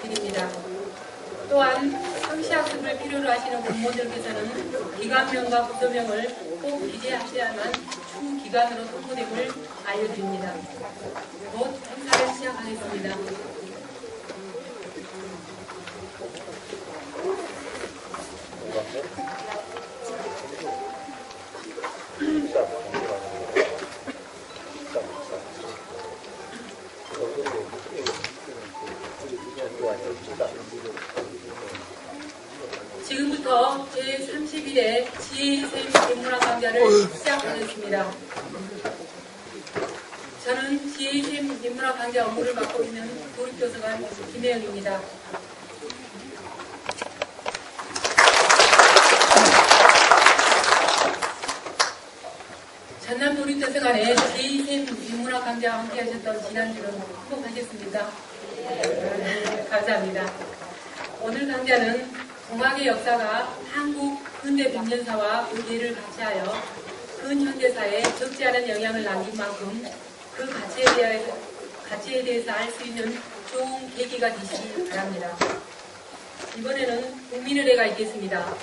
드립니다. 또한 상시학습을 필요로 하시는 공무원들께서는 기관명과 부서명을 꼭 기재하셔야만 추 기관으로 통보됨을 알려드립니다. 곧 행사를 시작하겠습니다. 지금부터 제31회 지혜쌤 인문학 강좌를 시작하겠습니다. 저는 지혜쌤 인문학 강좌 업무를 맡고 있는 도립도서관 김혜영입니다. 전남 도립도서관에 제2쌤 인문학 강좌와 함께 하셨던 지난주는 행복하셨습니까? 감사합니다. 오늘 강좌는 동학의 역사가 한국 근대 백년사와 의례를 같이하여 근현대사에 적지 않은 영향을 남긴 만큼 그 가치에 대해서 알 수 있는 좋은 계기가 되시기 바랍니다. 이번에는 국민의례가 있겠습니다.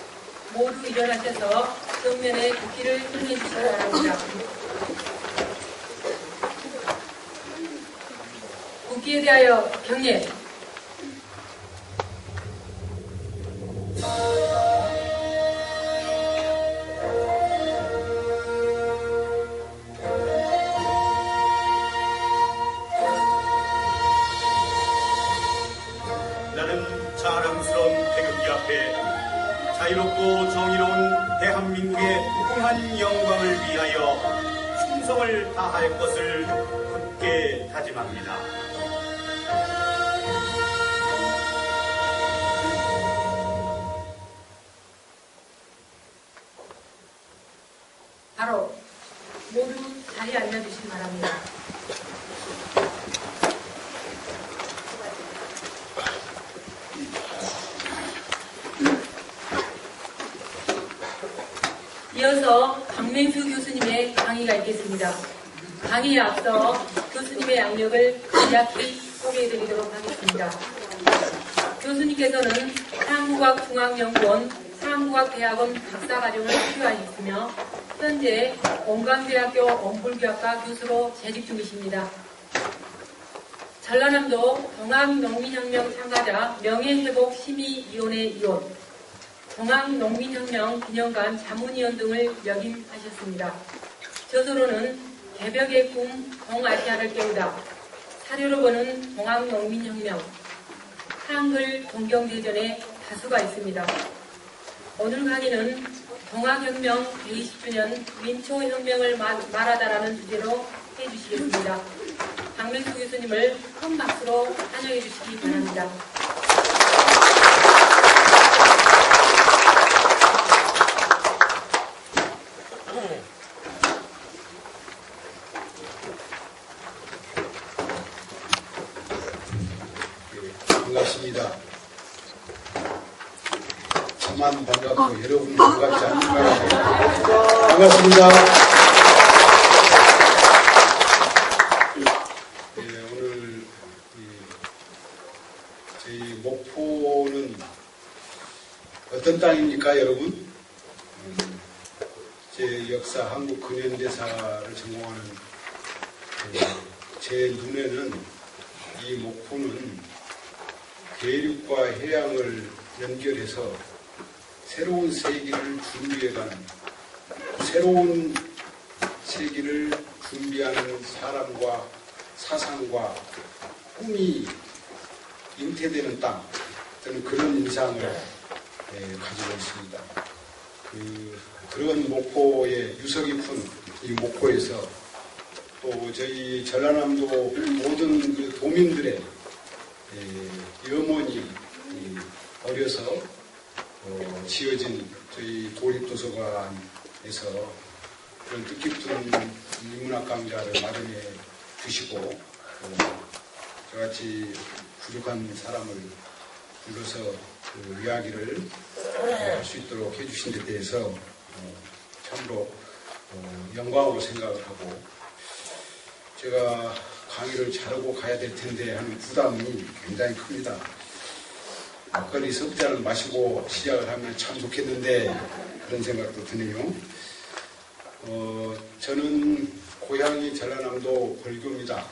모두 일어나셔서 정면에 국기를 힘내주시기 바랍니다. 국기에 대하여 경례. 나는 자랑스러운 태극기 앞에 자유롭고 정의로운 대한민국의 무궁한 영광을 위하여 충성을 다할 것을 굳게 다짐합니다. 바로 모두 자리에 앉아주시기 바랍니다. 이어서 박맹수 교수님의 강의가 있겠습니다. 강의에 앞서 교수님의 양력을 간략히 소개해드리도록 하겠습니다. 교수님께서는 한국학중앙연구원 한국학대학원 박사과정을 수료하셨으며 현재 원광대학교 원불교학과 교수로 재직 중이십니다. 전라남도 동학농민혁명 참가자 명예회복심의위원회 위원, 동학농민혁명 기념관 자문위원 등을 역임하셨습니다. 저서로는 개벽의 꿈 동아시아를 깨우다, 사료로 보는 동학농민혁명, 한글 동경대전에 다수가 있습니다. 오늘 강의는 동학혁명 120주년 민초혁명을 말하다라는 주제로 해주시겠습니다. 박명수 교수님을 큰 박수로 환영해 주시기 바랍니다. 반갑습니다. 저만 반갑고 여러분 반갑지 않을까요? 반갑습니다. 오늘 저희 목포는 어떤 땅입니까, 여러분? 제 역사, 한국 근현대사를 전공하는 제 눈에는 이 목포는 대륙과 해양을 연결해서 새로운 세기를 준비해가는, 새로운 세기를 준비하는 사람과 사상과 꿈이 잉태되는 땅, 저는 그런 인상을 가지고 있습니다. 그런 목포의 유서 깊은 이 목포에서 또 저희 전라남도 모든 그 도민들의 염원이 어려서 지어진 저희 도립도서관에서 그런 뜻깊은 인문학 강좌를 마련해 주시고 저같이 부족한 사람을 불러서 그 이야기를 할 수 있도록 해주신 데 대해서 참으로 영광으로 생각을 하고, 제가 강의를 잘하고 가야 될 텐데 하는 부담이 굉장히 큽니다. 막걸리 석 잔을 마시고 시작을 하면 참 좋겠는데 그런 생각도 드네요. 저는 고향이 전라남도 벌교입니다.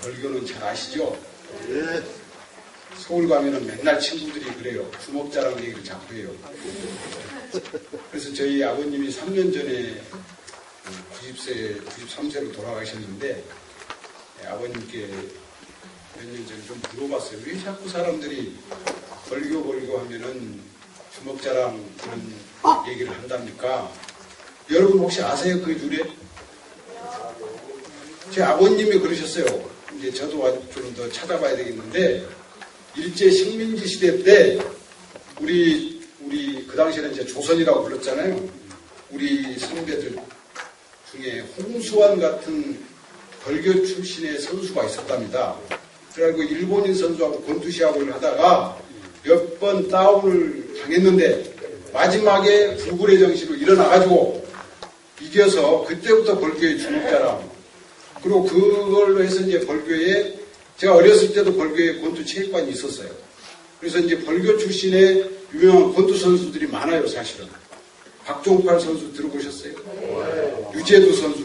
벌교는 잘 아시죠? 네. 서울 가면은 맨날 친구들이 그래요. 주먹자랑 얘기를 자꾸 해요. 그래서 저희 아버님이 3년 전에 93세로 돌아가셨는데 아버님께 몇 년 전에 좀 물어봤어요. 왜 자꾸 사람들이 벌교 하면은 주먹자랑 그런 얘기를 한답니까? 여러분 혹시 아세요? 그 유래? 제 아버님이 그러셨어요. 이제 저도 좀 더 찾아봐야 되겠는데 일제 식민지 시대 때 우리 그 당시에는 이제 조선이라고 불렀잖아요. 우리 선배들 중에 홍수환 같은 벌교 출신의 선수가 있었답니다. 그래가지고 일본인 선수하고 권투시합을 하다가 몇 번 다운을 당했는데 마지막에 불굴의 정신으로 일어나가지고 이겨서 그때부터 벌교의 주목자랑 그리고 그걸로 해서 이제 벌교에 제가 어렸을 때도 벌교에 권투 체육관이 있었어요. 그래서 이제 벌교 출신의 유명한 권투 선수들이 많아요, 사실은. 박종팔 선수 들어보셨어요? 유재두 선수,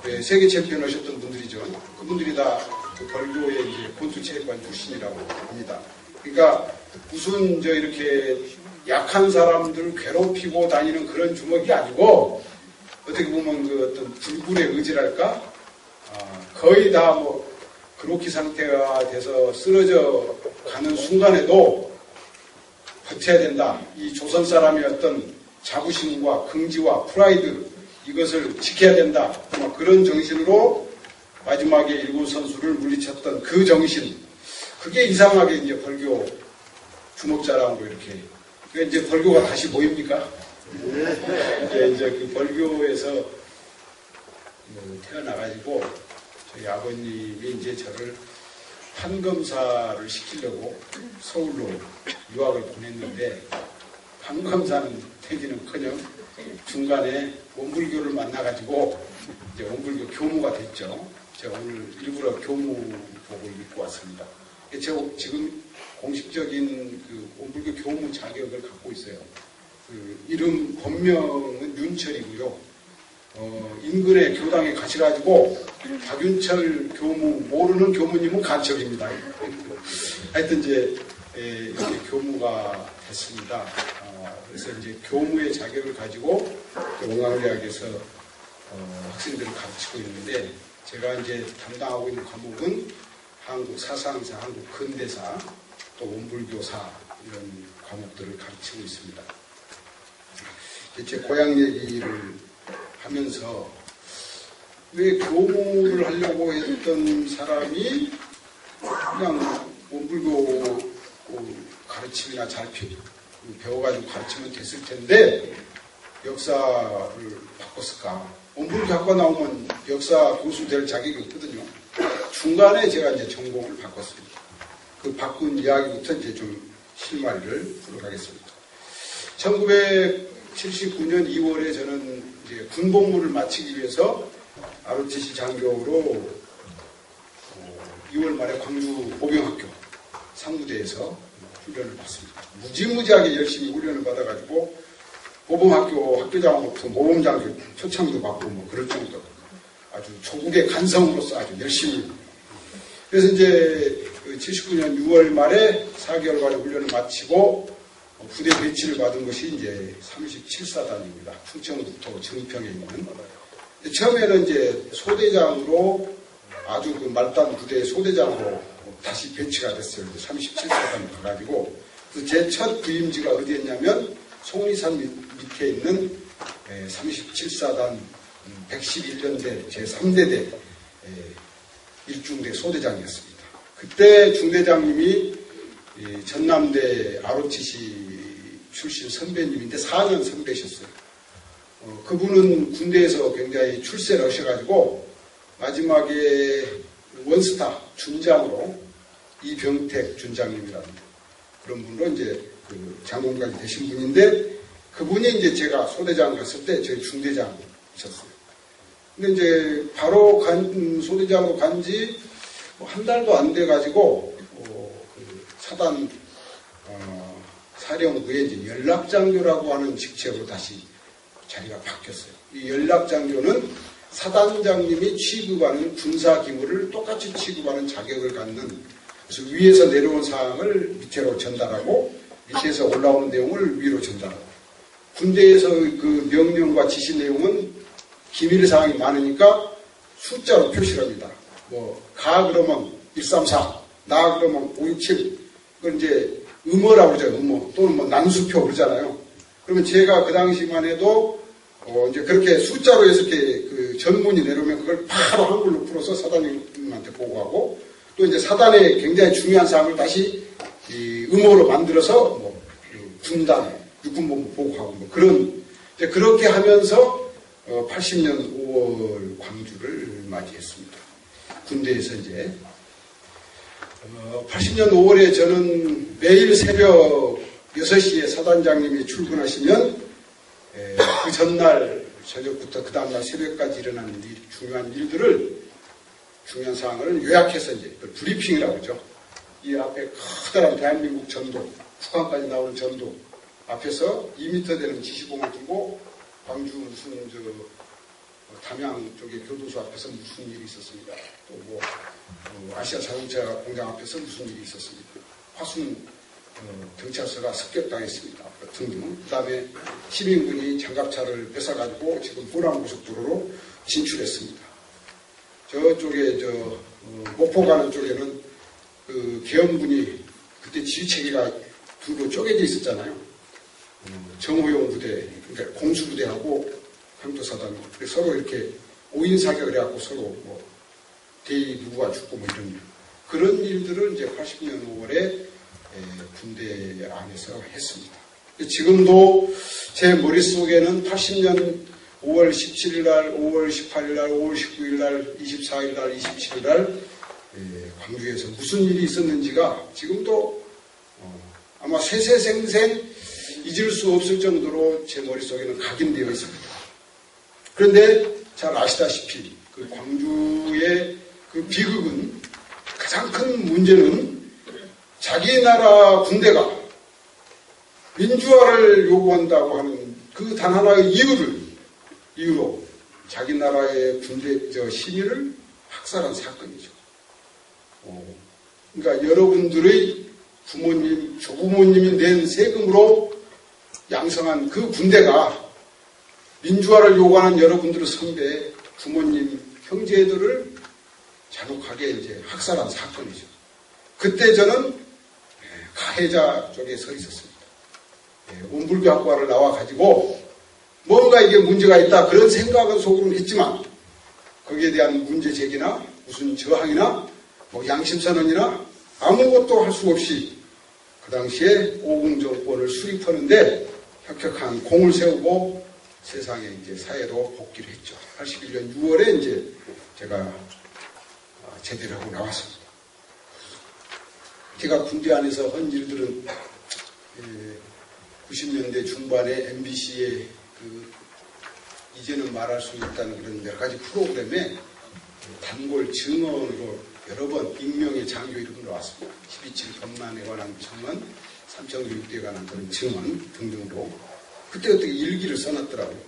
네, 세계 챔피언 하셨던 분들이죠. 그분들이 다 그 벌교의 이제 권투 체육관 출신이라고 합니다. 그러니까 무슨 이렇게 약한 사람들 괴롭히고 다니는 그런 주먹이 아니고 어떻게 보면 그 어떤 불굴의 의지랄까? 거의 다 뭐 그로키 상태가 돼서 쓰러져 가는 순간에도 버텨야 된다. 이 조선 사람의 어떤 자부심과 긍지와 프라이드 이것을 지켜야 된다. 그런 정신으로 마지막에 일본 선수를 물리쳤던 그 정신. 그게 이상하게 이제 벌교 주먹자랑으로 이렇게. 그러니까 이제 벌교가 다시 보입니까? 이제 그 벌교에서 태어나가지고 저희 아버님이 이제 저를 판검사를 시키려고 서울로 유학을 보냈는데 판검사는 되기는커녕 중간에 원불교를 만나가지고 이제 원불교 교무가 됐죠. 제가 오늘 일부러 교무복을 입고 왔습니다. 제가 지금 공식적인 그 원불교 교무 자격을 갖고 있어요. 그 이름 본명은 윤철이고요. 인근의 교당에 가셔가지고 박윤철 교무 모르는 교무님은 간첩입니다. 하여튼 이제 이렇게 교무가 됐습니다. 그래서 이제 교무의 자격을 가지고 옹암대학에서 학생들을 가르치고 있는데 제가 이제 담당하고 있는 과목은 한국 사상사, 한국 근대사, 또 원불교사 이런 과목들을 가르치고 있습니다. 제 고향 얘기를 하면서 왜 교무를 하려고 했던 사람이 그냥 원불교 가르침이나 잘 배워가지고 가르치면 됐을 텐데 역사를 바꿨을까? 원불교 학과 나오면 역사 교수 될 자격이 없거든요. 중간에 제가 이제 전공을 바꿨습니다. 그 바꾼 이야기부터 이제 좀 실마리를 풀어가겠습니다. 1979년 2월에 저는 이제 군복무를 마치기 위해서 ROTC 장교로 2월 말에 광주 보병학교 상무대에서 훈련을 받습니다. 무지무지하게 열심히 훈련을 받아가지고 보병학교 학교장으로부터 모범장교 초청도 받고 뭐 그럴 정도 아주 조국의 간성으로서 아주 열심히. 그래서 이제 79년 6월 말에 4개월간의 훈련을 마치고 부대 배치를 받은 것이 이제 37사단입니다. 충청부터 정평에 있는. 처음에는 이제 소대장으로 아주 그 말단 부대의 소대장으로 다시 배치가 됐어요. 37사단을 가가지고. 그래서 제 첫 부임지가 어디였냐면 송리산 밑에 있는 37사단 111년대 제3대대 일중대 소대장이었습니다. 그때 중대장님이 전남대 ROTC 출신 선배님인데 4년 선배셨어요. 그분은 군대에서 굉장히 출세를 하셔가지고 마지막에 원스타 준장으로 이병택 준장님이라는 그런 분으로 이제 그 장군까지 되신 분인데 그분이 이제 제가 소대장 갔을 때 저희 중대장이셨어요. 근데 이제 바로 소대장으로 간지 한 달도 안 돼가지고 사단 사령부의 이제 연락장교라고 하는 직책으로 다시 자리가 바뀌었어요. 이 연락장교는 사단장님이 취급하는 군사 기물을 똑같이 취급하는 자격을 갖는, 그래서 위에서 내려온 사항을 밑으로 전달하고 밑에서 올라오는 내용을 위로 전달하고, 군대에서 그 명령과 지시 내용은 기밀 사항이 많으니까 숫자로 표시를 합니다. 가 그러면 134, 나 그러면 567, 그걸 이제 음어라고 그러죠. 음어. 또는 난수표 그러잖아요. 그러면 제가 그 당시만 해도 이제 그렇게 숫자로 해서 이렇게 그 전문이 내려오면 그걸 바로 한글로 풀어서 사단님한테 보고하고, 또 이제 사단의 굉장히 중요한 사항을 다시 이 음어로 만들어서 군단, 육군본부 보고하고 그런, 이제 그렇게 하면서 80년 5월 광주를 맞이했습니다. 군대에서 이제 80년 5월에 저는 매일 새벽 6시에 사단장님이 출근하시면 그 전날 저녁부터 그 다음날 새벽까지 일어나는 중요한 일들을, 중요한 사항을 요약해서 이제 브리핑이라고 하죠. 이 앞에 커다란 대한민국 전도, 북한까지 나오는 전도 앞에서 2m 되는 지시봉을 두고 광주 무슨 담양 쪽의 교도소 앞에서 무슨 일이 있었습니다. 또 아시아 자동차 공장 앞에서 무슨 일이 있었습니다. 화순 경찰서가 습격당했습니다. 등등. 그 다음에 시민군이 장갑차를 뺏어가지고 지금 호남고속도로로 진출했습니다. 저쪽에 목포 가는 쪽에는 그 계엄군이 그때 지휘체계가 둘로 쪼개져 있었잖아요. 정호용 부대, 그러니까 공수부대하고 강도사단, 서로 이렇게 5인 사격을 해갖고 서로 대의 누구가 죽고 이런 그런 일들을 이제 80년 5월에 군대 안에서 했습니다. 지금도 제 머릿속에는 80년 5월 17일 날, 5월 18일 날, 5월 19일 날, 24일 날, 27일 날 광주에서 무슨 일이 있었는지가 지금도 아마 세세생생 잊을 수 없을 정도로 제 머릿속에는 각인되어 있습니다. 그런데 잘 아시다시피 그 광주의 그 비극은, 가장 큰 문제는 자기 나라 군대가 민주화를 요구한다고 하는 그 단 하나의 이유로 자기 나라의 군대 시민을 학살한 사건이죠. 그러니까 여러분들의 부모님, 조부모님이 낸 세금으로 양성한 그 군대가 민주화를 요구하는 여러분들의 선배, 부모님, 형제들을 잔혹하게 이제 학살한 사건이죠. 그때 저는 가해자 쪽에 서 있었습니다. 온불교학과를 나와가지고 뭔가 이게 문제가 있다 그런 생각은 속으로는 했지만 거기에 대한 문제 제기나 무슨 저항이나 양심선언이나 아무것도 할 수 없이 그 당시에 오공정권을 수립하는데 혁혁한 공을 세우고 세상에 이제 사회로 복귀를 했죠. 81년 6월에 이제 제가 제대를 하고 나왔습니다. 제가 군대 안에서 한 일들은 90년대 중반에 MBC의 이제는 말할 수 있다는 그런 여러 가지 프로그램에 단골 증언으로 여러 번 익명의 장교 이름으로 나왔습니다. 12.7 범란에 관한 증언, 삼청교육대에 관한 그런 증언 등등으로 그때 어떻게 일기를 써놨더라고요.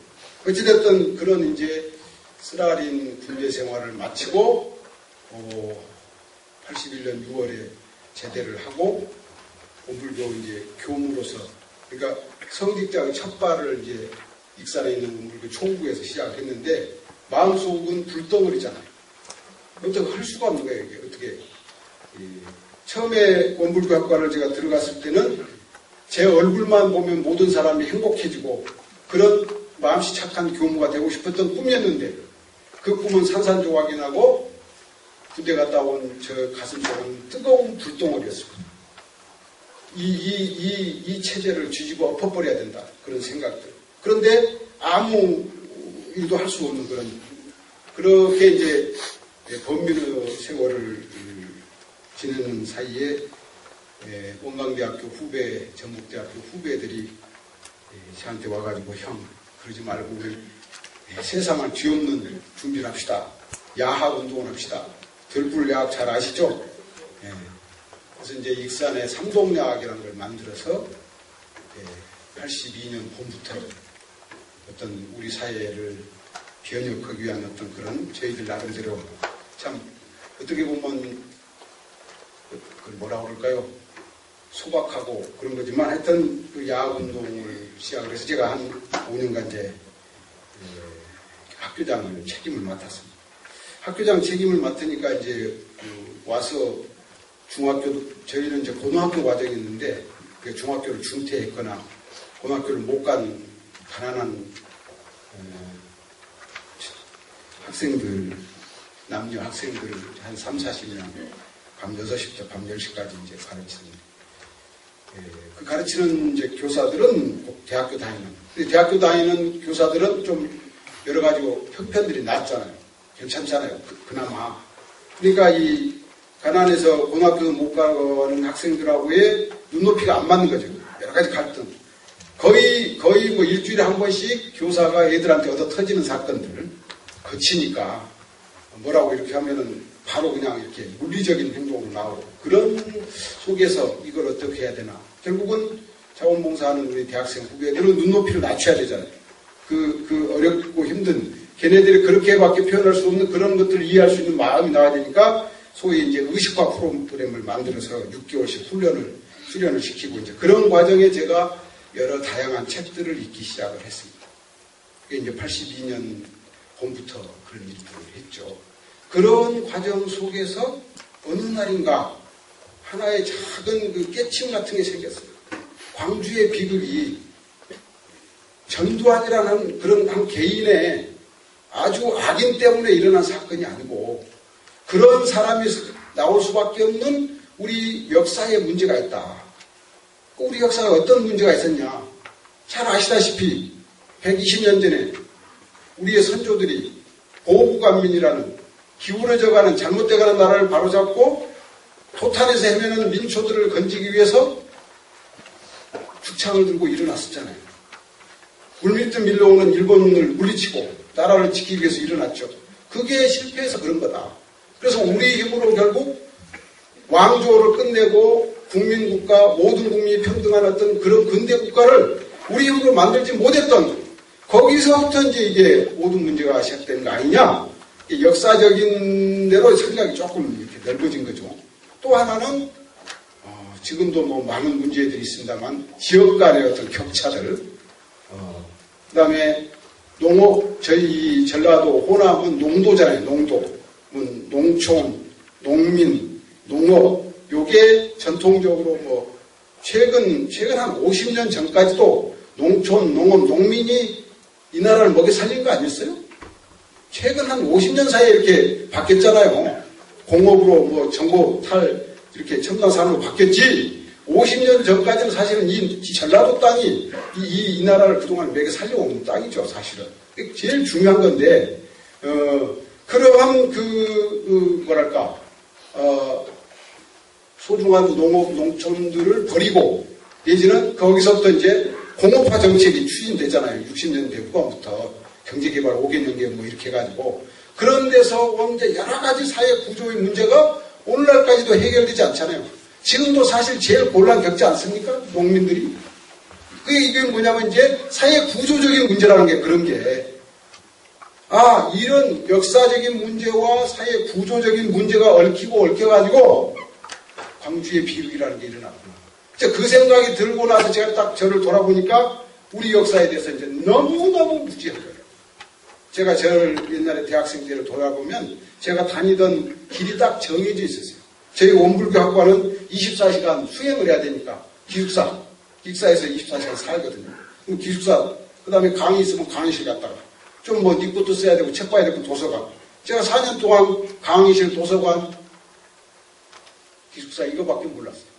어찌됐든 그런 이제 쓰라린 군대 생활을 마치고 81년 6월에 제대를 하고 온불교 이제 교무로서, 그러니까 성직자의 첫 발을 이제 익산에 있는 온불교 총구에서 시작했는데 마음속은 불덩어리잖아요. 어떻게 할 수가 없는 거예요. 이게 어떻게 처음에 온불교 학과를 제가 들어갔을 때는 제 얼굴만 보면 모든 사람이 행복해지고 그런 마음씨 착한 교무가 되고 싶었던 꿈이었는데 그 꿈은 산산조각이 나고 군대 갔다 온 저 가슴 속은 뜨거운 불덩어리였습니다. 이 체제를 뒤집어 엎어버려야 된다. 그런 생각들. 그런데 아무 일도 할 수 없는 그렇게 이제 범민의 세월을 지내는 사이에 원광대학교 후배, 전북대학교 후배들이 저한테 와가지고 형, 그러지 말고 우리 세상을 뒤엎는 준비를 합시다. 야학 운동을 합시다. 들불야학 잘 아시죠? 그래서 이제 익산에 삼동야학이라는 걸 만들어서 82년 봄부터 어떤 우리 사회를 변혁하기 위한 어떤 그런 저희들 나름대로 참 어떻게 보면 그 뭐라 그럴까요? 소박하고 그런 거지만 하여튼 그 야학운동을 시작을 해서 제가 한 5년간 이제 학교장을 책임을 맡았습니다. 학교장 책임을 맡으니까 이제 와서 중학교도 저희는 이제 고등학교 과정이 있는데 중학교를 중퇴했거나 고등학교를 못 간 가난한 학생들, 남녀 학생들을 한 3, 40년 밤 6시부터 밤 10시까지 이제 가르치는 그 가르치는 이제 교사들은 대학교 다니는 근데 대학교 다니는 교사들은 좀 여러 가지 형편들이 낮잖아요. 괜찮잖아요. 그나마. 그러니까 이 가난해서 고등학교도 못 가는 학생들하고의 눈높이가 안 맞는 거죠. 여러 가지 갈등. 거의 뭐 일주일에 한 번씩 교사가 애들한테 얻어 터지는 사건들을 거치니까 뭐라고 이렇게 하면은 바로 그냥 이렇게 물리적인 행동으로 나오고 그런 속에서 이걸 어떻게 해야 되나. 결국은 자원봉사하는 우리 대학생 후배들은 눈높이를 낮춰야 되잖아요. 그 어렵고 힘든 걔네들이 그렇게밖에 표현할 수 없는 그런 것들을 이해할 수 있는 마음이 나와야 되니까 소위 이제 의식화 프로그램을 만들어서 6개월씩 수련을 시키고 이제 그런 과정에 제가 여러 다양한 책들을 읽기 시작을 했습니다. 그게 이제 82년 봄부터 그런 일들을 했죠. 그런 과정 속에서 어느 날인가 하나의 작은 그 깨침 같은 게 생겼어요. 광주의 비극이 전두환이라는 그런 한 개인의 아주 악인 때문에 일어난 사건이 아니고 그런 사람이 나올 수밖에 없는 우리 역사에 문제가 있다. 우리 역사에 어떤 문제가 있었냐. 잘 아시다시피 120년 전에 우리의 선조들이 보부간민이라는 기울어져가는 잘못돼가는 나라를 바로잡고 토탄에서 헤매는 민초들을 건지기 위해서 죽창을 들고 일어났었잖아요. 물밀듯 밀려오는 일본을 물리치고 나라를 지키기 위해서 일어났죠. 그게 실패해서 그런 거다. 그래서 우리 힘으로 결국 왕조를 끝내고 국민국가 모든 국민이 평등한 어떤 그런 근대 국가를 우리 힘으로 만들지 못했던 거기서부터 이제 이게 모든 문제가 시작된 거 아니냐. 역사적인 대로 생각이 조금 이렇게 넓어진 거죠. 또 하나는 지금도 뭐 많은 문제들이 있습니다만 지역 간의 어떤 격차들 그 다음에 농업 저희 전라도 호남은 농도잖아요. 농도 농촌 농민 농업 요게 전통적으로 뭐 최근 한 50년 전까지도 농촌 농업 농민이 이 나라를 먹여 살린 거 아니었어요? 최근 한 50년 사이에 이렇게 바뀌었잖아요. 공업으로 뭐 정보 탈 이렇게 첨단 산업으로 바뀌었지. 50년 전까지는 사실은 이 전라도 땅이 이 나라를 그동안 먹여 살려온 땅이죠, 사실은. 제일 중요한 건데, 그러한 뭐랄까, 소중한 농업, 농촌들을 버리고, 내지는 거기서부터 이제 공업화 정책이 추진되잖아요. 60년대 후반부터. 경제개발 5개년계 뭐 이렇게 해가지고. 그런 데서 이제 여러 가지 사회 구조의 문제가 오늘날까지도 해결되지 않잖아요. 지금도 사실 제일 곤란 겪지 않습니까? 농민들이. 이게 뭐냐면 이제 사회 구조적인 문제라는 게 그런 게. 이런 역사적인 문제와 사회 구조적인 문제가 얽히고 얽혀가지고 광주의 비극이라는 게 일어났구나. 그 생각이 들고 나서 제가 딱 저를 돌아보니까 우리 역사에 대해서 이제 너무너무 무지한 거예요. 제가 저를 옛날에 대학생 때를 돌아보면 제가 다니던 길이 딱 정해져 있었어요. 저희 원불교 학과는 24시간 수행을 해야 되니까 기숙사에서 24시간 살거든요. 그럼 기숙사, 그 다음에 강의 있으면 강의실 갔다가 좀 뭐 니것도 써야 되고 책 봐야 되고 도서관. 제가 4년 동안 강의실, 도서관, 기숙사 이거밖에 몰랐어요.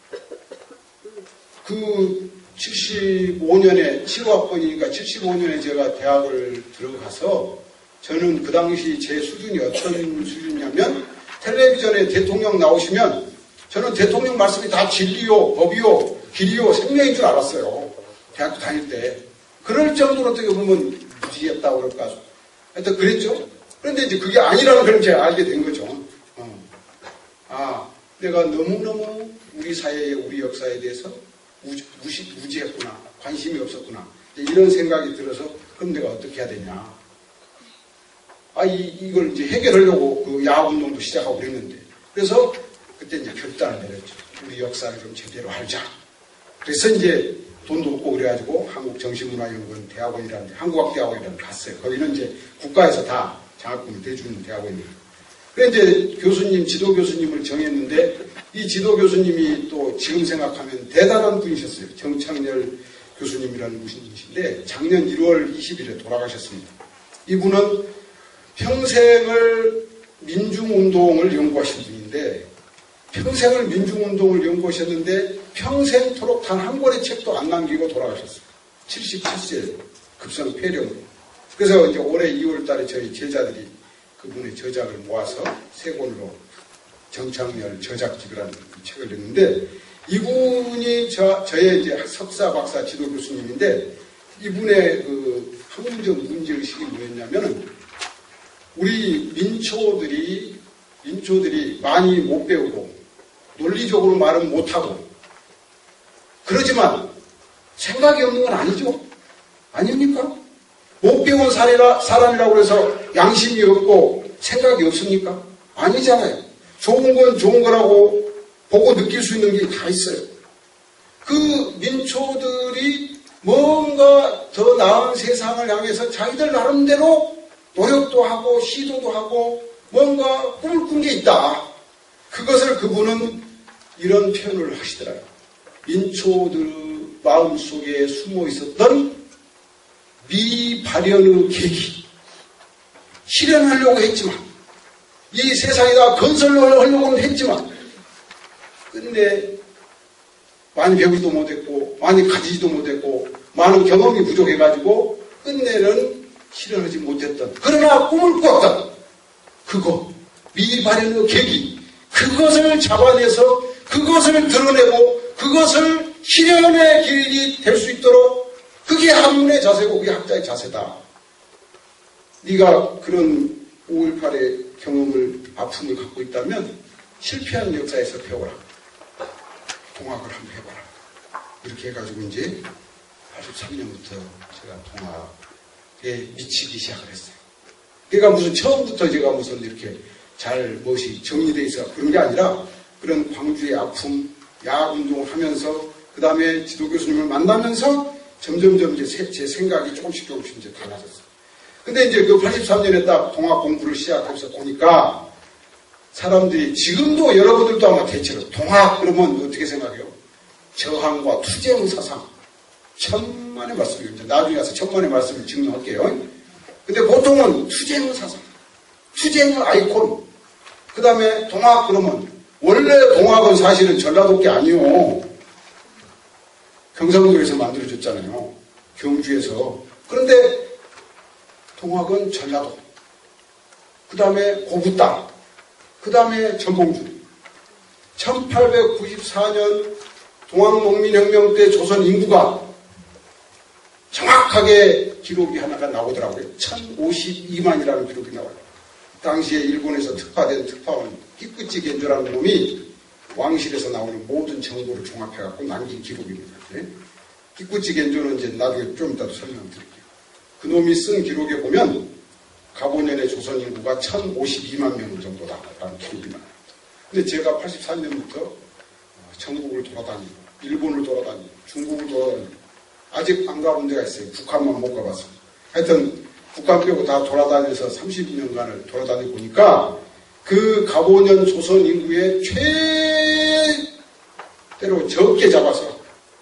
그 75년에 7호학번이니까 75년에 제가 대학을 들어가서 저는 그 당시 제 수준이 어떤 수준이냐면 텔레비전에 대통령 나오시면 저는 대통령 말씀이 다 진리요, 법이요, 길이요, 생명인 줄 알았어요. 대학교 다닐 때. 그럴 정도로 어떻게 보면 무지했다고 그럴까. 하여튼 그랬죠. 그런데 이제 그게 아니라는 걸 제가 알게 된 거죠. 내가 너무너무 우리 사회에 우리 역사에 대해서 무지했구나, 관심이 없었구나, 이런 생각이 들어서 그럼 내가 어떻게 해야 되냐. 이걸 이제 해결하려고 그 야합운동도 시작하고 그랬는데, 그래서 그때 이제 결단을 내렸죠. 우리 역사를 좀 제대로 알자. 그래서 이제 돈도 없고 그래가지고 한국정신문화연구원 대학원이라는 데, 한국학대학원이라는 데 갔어요. 거기는 이제 국가에서 다 장학금을 대주는 대학원이에요. 그래 이제 교수님, 지도 교수님을 정했는데, 이 지도 교수님이 또 지금 생각하면 대단한 분이셨어요. 정창렬 교수님이라는 분이신데 작년 1월 20일에 돌아가셨습니다. 이분은 평생을 민중운동을 연구하신 분인데, 평생을 민중운동을 연구하셨는데 평생토록 단 한 권의 책도 안 남기고 돌아가셨어요. 77세 급성 폐렴으로. 그래서 이제 올해 2월 달에 저희 제자들이 그분의 저작을 모아서 3권으로 정창렬 저작집이라는 책을 냈는데, 이분이 저의 이제 석사, 박사 지도 교수님인데, 이분의 그 학문적 문제의식이 뭐였냐면은, 우리 민초들이 많이 못 배우고, 논리적으로 말은 못하고, 그러지만 생각이 없는 건 아니죠? 아닙니까? 못 배운 사람이라고 해서 양심이 없고 생각이 없습니까? 아니잖아요. 좋은 건 좋은 거라고 보고 느낄 수 있는 게 다 있어요. 그 민초들이 뭔가 더 나은 세상을 향해서 자기들 나름대로 노력도 하고 시도도 하고 뭔가 꿈을 꾼 게 있다. 그것을 그분은 이런 표현을 하시더라고요. 민초들 마음속에 숨어 있었던 미발현의 계기, 실현하려고 했지만, 이 세상에다 건설하려고는 했지만, 끝내 많이 배우지도 못했고, 많이 가지지도 못했고, 많은 경험이 부족해가지고, 끝내는 실현하지 못했던, 그러나 꿈을 꿨던 그거, 미발현의 계기, 그것을 잡아내서 그것을 드러내고 그것을 실현의 길이 될 수 있도록, 그게 학문의 자세고 그게 학자의 자세다. 네가 그런 5.18의 경험을, 아픔을 갖고 있다면 실패한 역사에서 배워라. 동학을 한번 해봐라. 이렇게 해가지고 이제 83년부터 제가 동학에 미치기 시작을 했어요. 그러니까 무슨 처음부터 제가 무슨 이렇게 잘 무엇이 정리되어 있어 그런 게 아니라, 그런 광주의 아픔, 야운동을 하면서 그 다음에 지도 교수님을 만나면서 점점점 이제 제 생각이 조금씩 이제 달라졌어요. 근데 이제 그 83년에 딱 동학 공부를 시작해서 보니까 사람들이, 지금도 여러분들도 아마 대체로 동학 그러면 어떻게 생각해요? 저항과 투쟁 사상. 천만의 말씀이죠. 나중에 가서 천만의 말씀을 증명할게요. 근데 보통은 투쟁 사상, 투쟁 아이콘. 그 다음에 동학 그러면, 원래 동학은 사실은 전라도 게 아니요. 경상도에서 만들어졌잖아요. 경주에서. 그런데 동학은 전라도, 그 다음에 고구 땅, 그 다음에 전봉주. 1894년 동학농민혁명 때 조선 인구가 정확하게 기록이 하나가 나오더라고요. 1052만이라는 기록이 나와요. 당시에 일본에서 특파된 특파원 히쿠치 겐조라는 놈이 왕실에서 나오는 모든 정보를 종합해갖고 남긴 기록입니다. 네? 히쿠치 겐조는 이제 나중에 좀 이따도 설명드릴게요. 그 놈이 쓴 기록에 보면 가보년의 조선 인구가 1052만 명 정도다라는 기록이 나와요. 근데 제가 84년부터 전국을 돌아다니고, 일본을 돌아다니고, 중국을 돌아다니고, 아직 안 가본 데가 있어요. 북한만 못 가봤습니다. 하여튼 북한 빼고 다 돌아다녀서 32년간을 돌아다니 보니까 그 가보년 조선 인구의 최대로 적게 잡아서,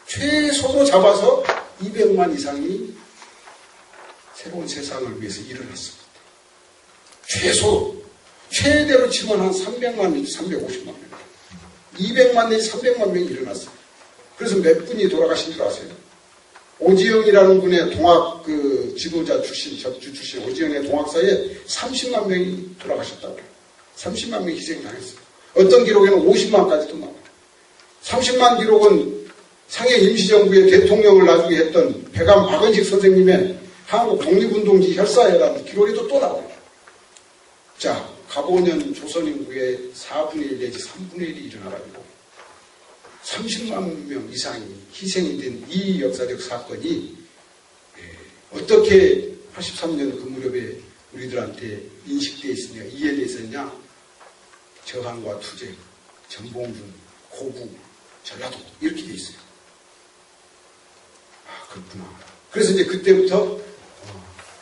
최소로 잡아서 200만 이상이 새로운 세상을 위해서 일어났습니다. 최소로. 최대로 치면 한 300만 내지 350만 명. 200만 내지 300만 명이 일어났어요. 그래서 몇 분이 돌아가신 줄 아세요? 오지영이라는 분의 동학 그 지도자 출신, 적주 출신 오지영의 동학사에 30만 명이 돌아가셨다고 해요. 30만 명이 희생당했어요. 어떤 기록에는 50만까지도 나와요. 30만 기록은 상해 임시정부의 대통령을 나중에 했던 백암 박은식 선생님의 한국 독립운동지 혈사회라는 기록에도 또 나와요. 자, 가보년 조선 인구의 4분의 1 내지 3분의 1이 일어나가지고 30만 명 이상이 희생이 된 이 역사적 사건이 어떻게 83년 그 무렵에 우리들한테 인식되어 있으냐, 이해되어 있었냐? 저항과 투쟁, 전봉준, 고구, 전라도 이렇게 되어 있어요. 아, 그렇구나. 그래서 이제 그때부터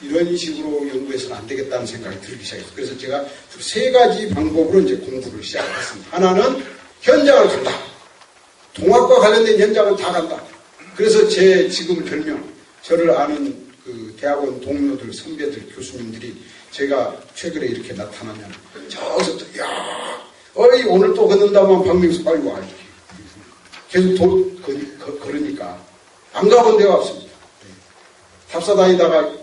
이런 식으로 연구해서는 안 되겠다는 생각이 들기 시작했어요. 그래서 제가 세 가지 방법으로 이제 공부를 시작했습니다. 하나는 현장을 간다. 동학과 관련된 현장은 다 간다. 그래서 제 지금 별명, 저를 아는 그 대학원 동료들, 선배들, 교수님들이 제가 최근에 이렇게 나타나면 저기서 또, 야, 어이, 오늘 또 걷는다면 박명수 빨리 와. 이렇게. 계속 걸으니까. 안 가본 데가 없습니다. 답사 다니다가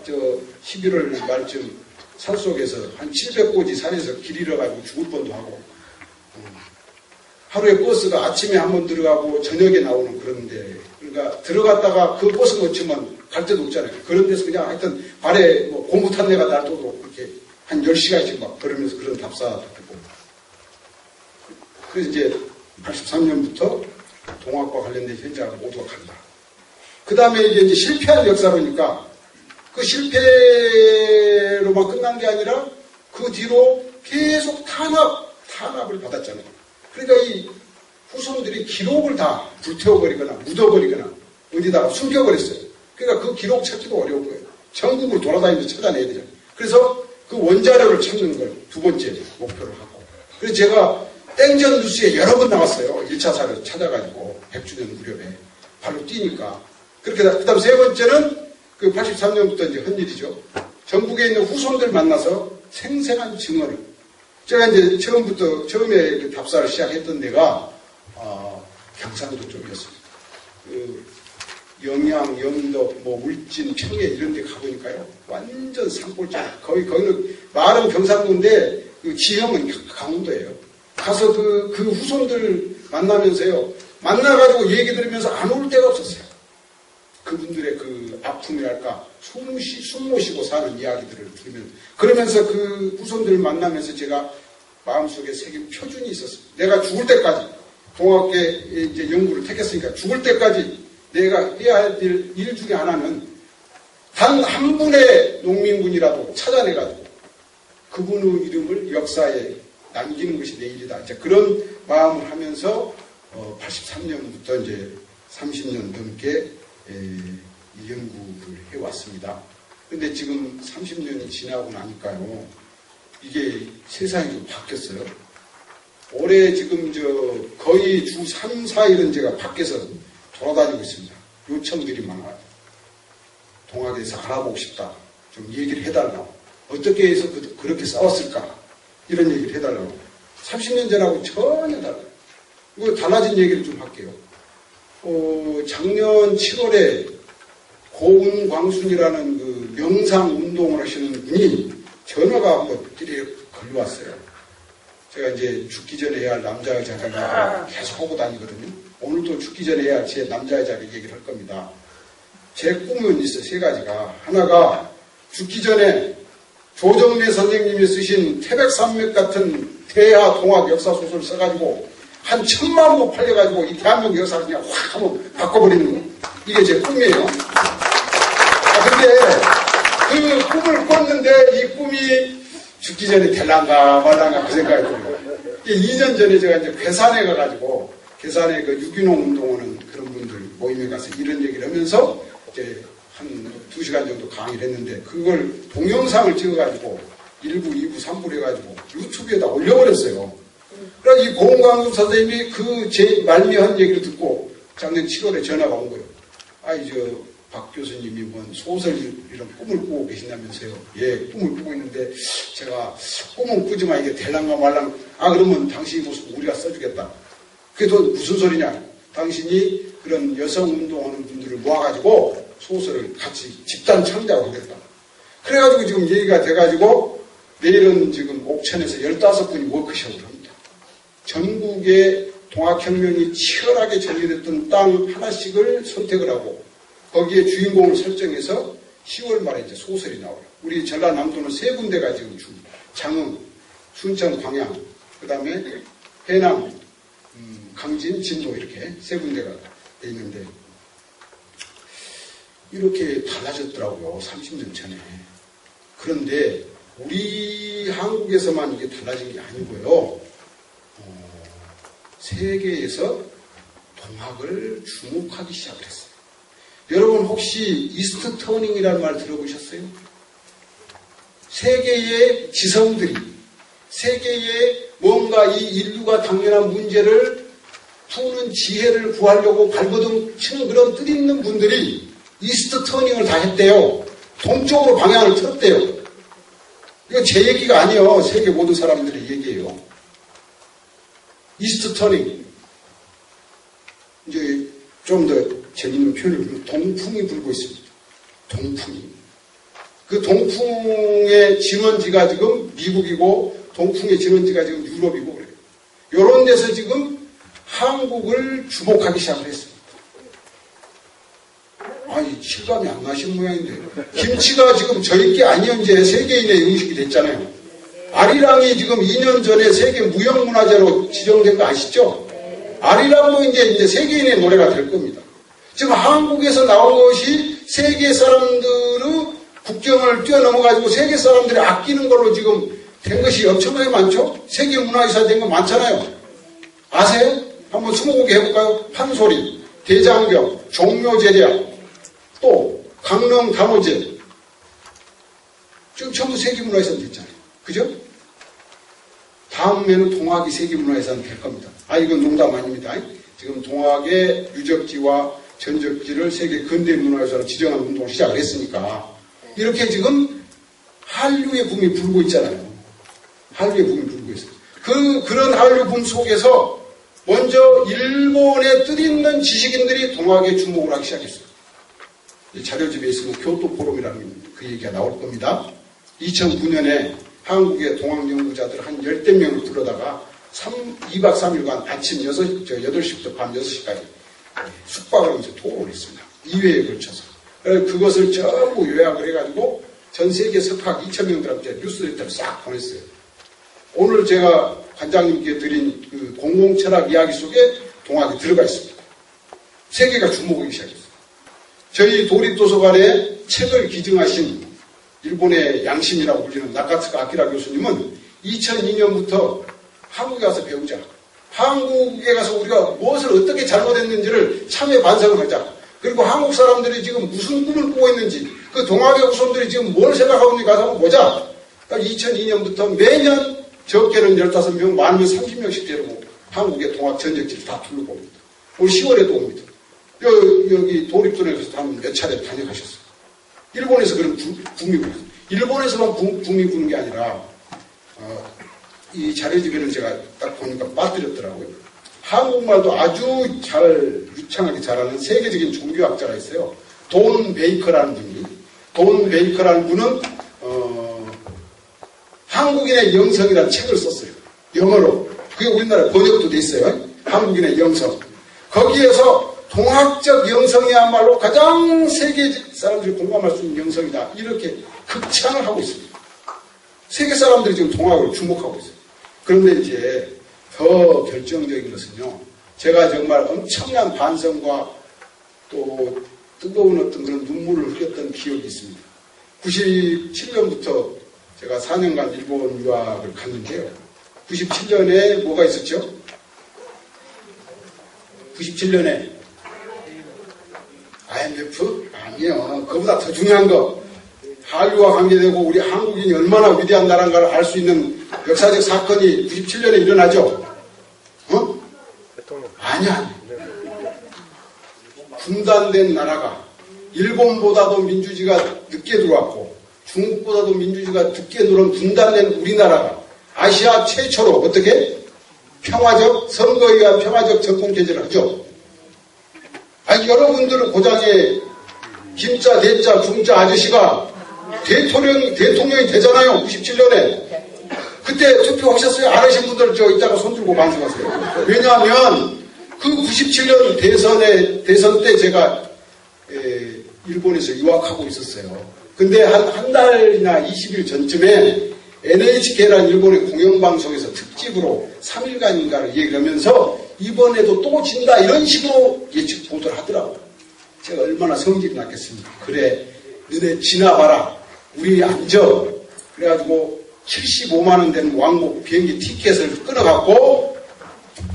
11월 말쯤 산속에서 한 700고지 산에서 길 잃어가지고 죽을 뻔도 하고, 하루에 버스가 아침에 한번 들어가고 저녁에 나오는 그런데, 그러니까 들어갔다가 그 버스 놓치면 갈 데도 없잖아요. 그런 데서 그냥 하여튼 발에 뭐 고무 탄내가 날도록 그렇게 한 10시간씩 막 걸으면서 그런 답사도 하고. 그래서 이제 83년부터 동학과 관련된 현장을 모두가 간다. 그 다음에 이제 실패한 역사로니까 그 실패로만 끝난 게 아니라 그 뒤로 계속 탄압을 받았잖아요. 그러니까 이 후손들이 기록을 다 불태워버리거나 묻어버리거나 어디다가 숨겨버렸어요. 그러니까 그 기록 찾기도 어려운 거예요. 전국을 돌아다니면서 찾아내야 되잖아요. 그래서 그 원자료를 찾는 걸 두 번째 목표로 하고. 그래서 제가 땡전 뉴스에 여러 번 나왔어요. 1차 사를 찾아가지고 100주년 무렵에 발로 뛰니까. 그렇게 그 다음 세 번째는 그 83년부터 이제 한 일이죠. 전국에 있는 후손들 만나서 생생한 증언을. 제가 이제 처음에 그 답사를 시작했던 데가 경상도 쪽이었습니다. 그 영양, 영덕, 뭐 울진, 평해 이런 데 가보니까요. 완전 산골짜기. 거기는 말은 경상도인데 그 지형은 강원도예요. 가서 그 후손들 만나면서요. 만나가지고 얘기 들으면서 안 올 데가 없었어요. 그분들의 그 아픔이랄까 숨 모시고 사는 이야기들을 들으면서 그러면서 그 후손들을 만나면서 제가 마음속에 새긴 표준이 있었어요. 내가 죽을 때까지 동학계 이제 연구를 택했으니까 죽을 때까지 내가 해야 될 일 중에 하나는 단 한 분의 농민분이라도 찾아내가지고 그분의 이름을 역사에 남기는 것이 내 일이다. 이제 그런 마음을 하면서 83년부터 이제 30년 넘게 이 연구를 해왔습니다. 근데 지금 30년이 지나고 나니까요. 이게 세상이 좀 바뀌었어요. 올해 지금 거의 주 3, 4일은 제가 밖에서 돌아다니고 있습니다. 요청들이 많아요. 동학에서 알아보고 싶다. 좀 얘기를 해달라고. 어떻게 해서 그렇게 싸웠을까? 이런 얘기를 해달라고. 30년 전하고 전혀 달라요. 이거 달라진 얘기를 좀 할게요. 작년 7월에 고운광순이라는 그 명상운동을 하시는 분이 전화가 한번 띠리에 걸려왔어요. 제가 이제 죽기 전에 해야 할 남자의 자격 얘기를 계속 하고 다니거든요. 오늘도 죽기 전에 해야 할 제 남자의 자격 얘기를 할 겁니다. 제 꿈은 있어요. 세 가지가. 하나가 죽기 전에 조정래 선생님이 쓰신 태백산맥 같은 대하 동학 역사 소설을 써가지고 한 1000만 부 팔려가지고 이 대한민국 역사를 그냥 확 한번 바꿔버리는 거. 이게 제 꿈이에요. 근데 그 꿈을 꿨는데 이 꿈이 죽기 전에 될란가 말란가 그 생각이 들어요. 2년 전에 제가 이제 괴산에 가가지고 괴산에 그 유기농 운동하는 그런 분들 모임에 가서 이런 얘기를 하면서 이제 한 2시간 정도 강의를 했는데 그걸 동영상을 찍어가지고 1부, 2부, 3부를 해가지고 유튜브에다 올려버렸어요. 그래서 이 고운광순 선생님이 그 제 말미한 얘기를 듣고 작년 7월에 전화가 온 거예요. 박 교수님이 뭔 소설 이런 꿈을 꾸고 계신다면서요. 예, 꿈을 꾸고 있는데 제가 꿈은 꾸지만 이게 될란가 말란가. 그러면 당신이 무슨 우리가 써주겠다. 그게 또 무슨 소리냐. 당신이 그런 여성 운동하는 분들을 모아가지고 소설을 같이 집단 창작을 하겠다. 그래가지고 지금 얘기가 돼가지고 내일은 지금 옥천에서 15분이 워크숍을 합니다. 전국의 동학혁명이 치열하게 전개됐던 땅 하나씩을 선택을 하고 거기에 주인공을 설정해서 10월 말에 이제 소설이 나와요. 우리 전라남도는 3군데가 지금 장흥, 순천, 광양, 그 다음에 해남, 강진, 진도 이렇게 세 군데가 돼 있는데 이렇게 달라졌더라고요. 30년 전에. 그런데 우리 한국에서만 이게 달라진 게 아니고요. 세계에서 동학을 주목하기 시작했어요. 여러분 혹시 이스트 터닝이라는 말 들어보셨어요? 세계의 지성들이 세계의 뭔가 이 인류가 당면한 문제를 푸는 지혜를 구하려고 발버둥 치는 그런 뜻있는 분들이 이스트 터닝을 다 했대요. 동쪽으로 방향을 틀었대요. 이거 제 얘기가 아니에요. 세계 모든 사람들의 얘기예요. 이스트 터닝. 이제 좀 더 재밌는 표현을 보면 동풍이 불고 있습니다. 동풍이. 그 동풍의 진원지가 지금 미국이고 동풍의 진원지가 지금 유럽이고 그래요. 이런 데서 지금 한국을 주목하기 시작을 했습니다. 아니 실감이 안 나신 모양인데 김치가 지금 저희 게 아니요 이제 세계인의 음식이 됐잖아요. 아리랑이 지금 2년 전에 세계 무형문화재로 지정된 거 아시죠? 아리랑도 이제 세계인의 노래가 될 겁니다. 지금 한국에서 나온 것이 세계 사람들의 국경을 뛰어넘어가지고 세계 사람들이 아끼는 걸로 지금 된 것이 엄청나게 많죠? 세계 문화유산 된 거 많잖아요. 아세요? 한번 스무고개 해볼까요? 판소리, 대장경, 종묘제략, 또 강릉 담오제. 지금 전부 세계문화유산 됐잖아요. 그죠? 다음에는 동학이 세계문화유산 될 겁니다. 아 이건 농담 아닙니다. 지금 동학의 유적지와 전적지를 세계 근대문화유산으로 지정하는 운동을 시작을 했으니까 이렇게 지금 한류의 붐이 불고 있잖아요. 한류의 붐이 불고 있어요. 그런 한류 붐 속에서 먼저 일본의 뜻있는 지식인들이 동학에 주목을 하기 시작했어요. 자료집에 있으면 교토 포럼이라는 그 얘기가 나올 겁니다. 2009년에 한국의 동학 연구자들 한 10대 명을 불러다가 2박 3일간 아침 8시부터 밤 6시까지 숙박을 하면서 토론을 했습니다. 2회에 걸쳐서. 그것을 전부 요약을 해가지고 전 세계 석학 2,000명들한테 뉴스레터를 싹 보냈어요. 오늘 제가 관장님께 드린 그 공공철학 이야기 속에 동학이 들어가 있습니다. 세계가 주목하기 시작했어요. 저희 도립도서관에 책을 기증하신 일본의 양심이라고 불리는 나카츠카 아키라 교수님은 2002년부터 한국에 가서 배우자. 한국에 가서 우리가 무엇을 어떻게 잘못했는지를 참회 반성을 하자. 그리고 한국 사람들이 지금 무슨 꿈을 꾸고 있는지, 그 동학의 후손들이 지금 뭘 생각하고 있는지 가서 한번 보자. 그러니까 2002년부터 매년 적게는 15명, 많으면 30명씩 데리고 한국의 동학 전적지를 다 둘러고 옵니다. 올 10월에도 옵니다. 여기 도립도서관에서 한 몇 차례 다녀가셨어요. 일본에서 그런 붐이 부는 일본에서만 붐이 부는 게 아니라 이 자료집에는 제가 딱 보니까 빠뜨렸더라고요. 한국말도 아주 유창하게 잘하는 세계적인 종교학자가 있어요. 돈 베이커라는 분이. 돈 베이커라는 분은 한국인의 영성이라는 책을 썼어요. 영어로. 그게 우리나라에 번역도 돼 있어요. 한국인의 영성. 거기에서 동학적 영성이야말로 가장 세계 사람들이 공감할 수 있는 영성이다. 이렇게 극찬을 하고 있습니다. 세계 사람들이 지금 동학을 주목하고 있어요. 그런데 이제 더 결정적인 것은요. 제가 정말 엄청난 반성과 또 뜨거운 어떤 그런 눈물을 흘렸던 기억이 있습니다. 97년부터 제가 4년간 일본 유학을 갔는데요. 97년에 뭐가 있었죠? 97년에 IMF? 아니요. 그보다 더 중요한 거. 한류와 관계되고 우리 한국인이 얼마나 위대한 나라인가를 알 수 있는 역사적 사건이 97년에 일어나죠. 아니야. 분단된 나라가 일본보다도 민주주의가 늦게 들어왔고 중국보다도 민주주의가 늦게 들어온 분단된 우리나라가 아시아 최초로 어떻게? 평화적, 선거에 의한 평화적 정권개혁을 하죠. 아니, 여러분들은 고장에 김자, 대자, 중자 아저씨가 대통령이 되잖아요. 97년에. 그때 투표하셨어요? 안 하신 분들 이따가 손 들고 반성하세요. 왜냐하면 그 97년 대선 때 제가 일본에서 유학하고 있었어요. 근데 한 달이나 20일 전쯤에 NHK라는 일본의 공영방송에서 특집으로 3일간인가를 얘기하면서 이번에도 또 진다 이런 식으로 예측 보도를 하더라고요. 제가 얼마나 성질이 났겠습니까. 그래 너네 지나봐라. 우리 앉아. 그래가지고 75만 원 된 왕복 비행기 티켓을 끊어갖고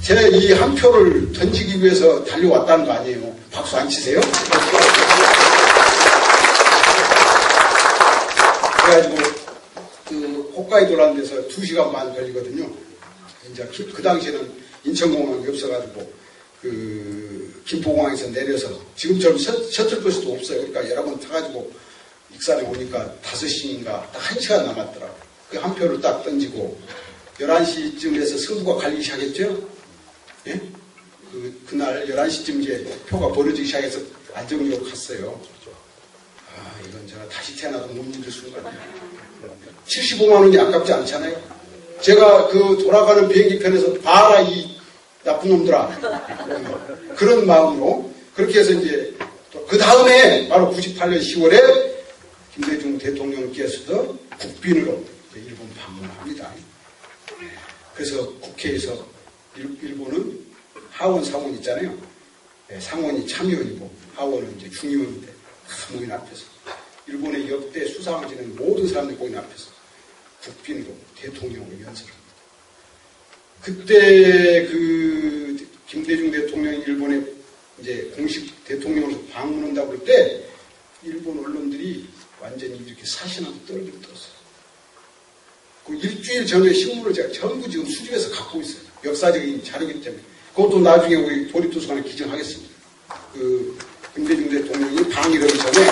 제 이 한 표를 던지기 위해서 달려왔다는 거 아니에요. 박수 안 치세요? 그래가지고 그 홋카이도라는 데서 2시간 반 걸리거든요. 이제 그 당시에는 인천공항이 없어가지고 그 김포공항에서 내려서 지금처럼 셔틀버스도 없어요. 그러니까 여러 번 타가지고 익산에 오니까 5시인가 딱 1시간 남았더라고요. 그 한 표를 딱 던지고 11시쯤에서 승부가 갈리기 시작했죠. 예? 그날 11시쯤 이제 표가 벌어지기 시작해서 안정적으로 갔어요. 아, 이건 제가 다시 태어나도 못 잊을 순간이에요. 75만 원이 아깝지 않잖아요. 제가 그 돌아가는 비행기 편에서 봐라 이 나쁜 놈들아. 그런 마음으로 그렇게 해서 이제 그 다음에 바로 98년 10월에 김대중 대통령께서도 국빈으로 일본 방문합니다. 그래서 국회에서 일본은 하원 상원 있잖아요. 상원이 참의원이고 하원은 이제 중의원인데 다 모인 앞에서 일본의 역대 수상을 지낸 모든 사람들이 모인 앞에서 국빈으로 대통령을 연설합니다. 그때 그 김대중 대통령이 일본에 이제 공식 대통령으로 방문한다고 그럴 때 일본 언론들이 완전히 이렇게 사신하고 떨기를 떨었어요. 그 일주일 전에 신문을 제가 전부 지금 수집해서 갖고 있어요. 역사적인 자료이기 때문에. 그것도 나중에 우리 도립도서관에 기증하겠습니다. 그 김대중 대통령이 방일하기 전에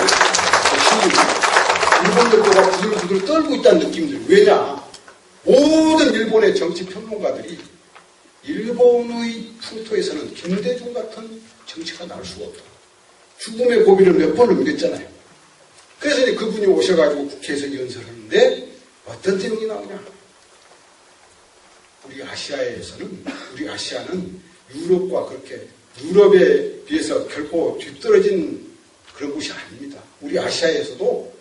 일본들과 부들부들 떨고 있다는 느낌들. 왜냐? 모든 일본의 정치 평론가들이 일본의 풍토에서는 김대중 같은 정치가 나올 수가 없다. 죽음의 고비를 몇 번을 누렸잖아요. 그래서 이제 그분이 오셔가지고 국회에서 연설하는데 어떤 제목이 나오냐? 우리 아시아는 유럽과 그렇게 유럽에 비해서 결코 뒤떨어진 그런 곳이 아닙니다. 우리 아시아에서도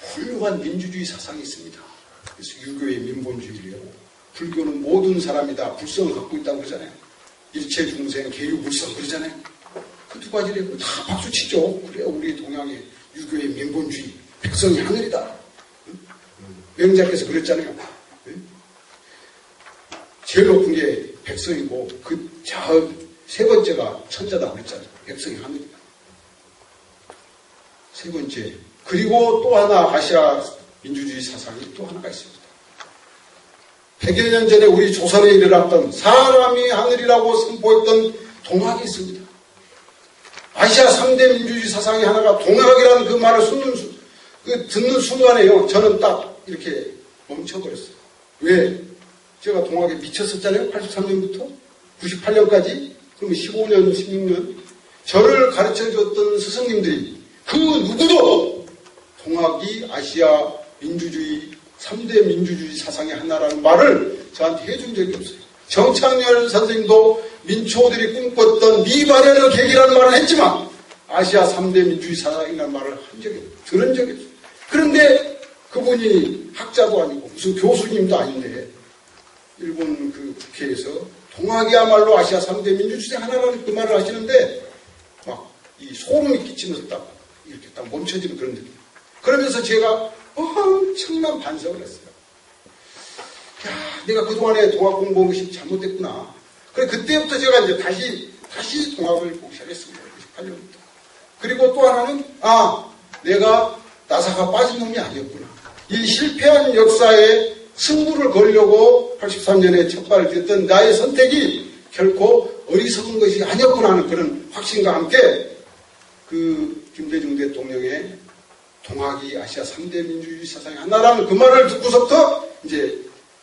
훌륭한 민주주의 사상이 있습니다. 그래서 유교의 민본주의를 하고 불교는 모든 사람이 다 불성을 갖고 있다고 그러잖아요. 일체중생, 계유불성 그러잖아요. 그 두 가지를 다 박수치죠. 그래야 우리 동양의 유교의 민본주의, 백성이 하늘이다. 명작께서 그랬잖아요. 제일 높은 게 백성이고 세 번째가 천자다 그랬잖아요. 백성이 하늘이다. 세 번째. 그리고 또 하나 아시아 민주주의 사상이 또 하나가 있습니다. 100여 년 전에 우리 조선에 일어났던 사람이 하늘이라고 선포했던 동학이 있습니다. 아시아 3대 민주주의 사상이 하나가 동학이라는 그 말을 듣는 순간에요. 저는 딱 이렇게 멈춰버렸어요. 왜? 제가 동학에 미쳤었잖아요. 83년부터 98년까지. 그러면 15년, 16년. 저를 가르쳐줬던 스승님들이 그 누구도 동학이 아시아 민주주의 3대 민주주의 사상의 하나라는 말을 저한테 해준 적이 없어요. 정창열 선생님도 민초들이 꿈꿨던 미발현의 계기라는 말을 했지만 아시아 3대 민주주의 사상이라는 말을 한 적이 없어요. 들은 적이 없어요. 그런데 그분이 학자도 아니고 무슨 교수님도 아닌데 일본 그 국회에서 동학이야말로 아시아 3대 민주주의 하나라는 그 말을 하시는데 막 이 소름이 끼치면서 딱 이렇게 딱 멈춰지는 그런 느낌. 그러면서 제가 엄청난 반성을 했어요. 야, 내가 그동안에 동학 공부한 것이 잘못됐구나. 그래, 그때부터 제가 이제 다시 동학을 보기 시작했습니다. 98년부터. 그리고 또 하나는, 내가 나사가 빠진 놈이 아니었구나. 이 실패한 역사에 승부를 걸려고 83년에 첫 발을 뗐던 나의 선택이 결코 어리석은 것이 아니었구나 하는 그런 확신과 함께 그 김대중 대통령의 동학이 아시아 3대 민주주의 사상의 하나라는 그 말을 듣고서부터 이제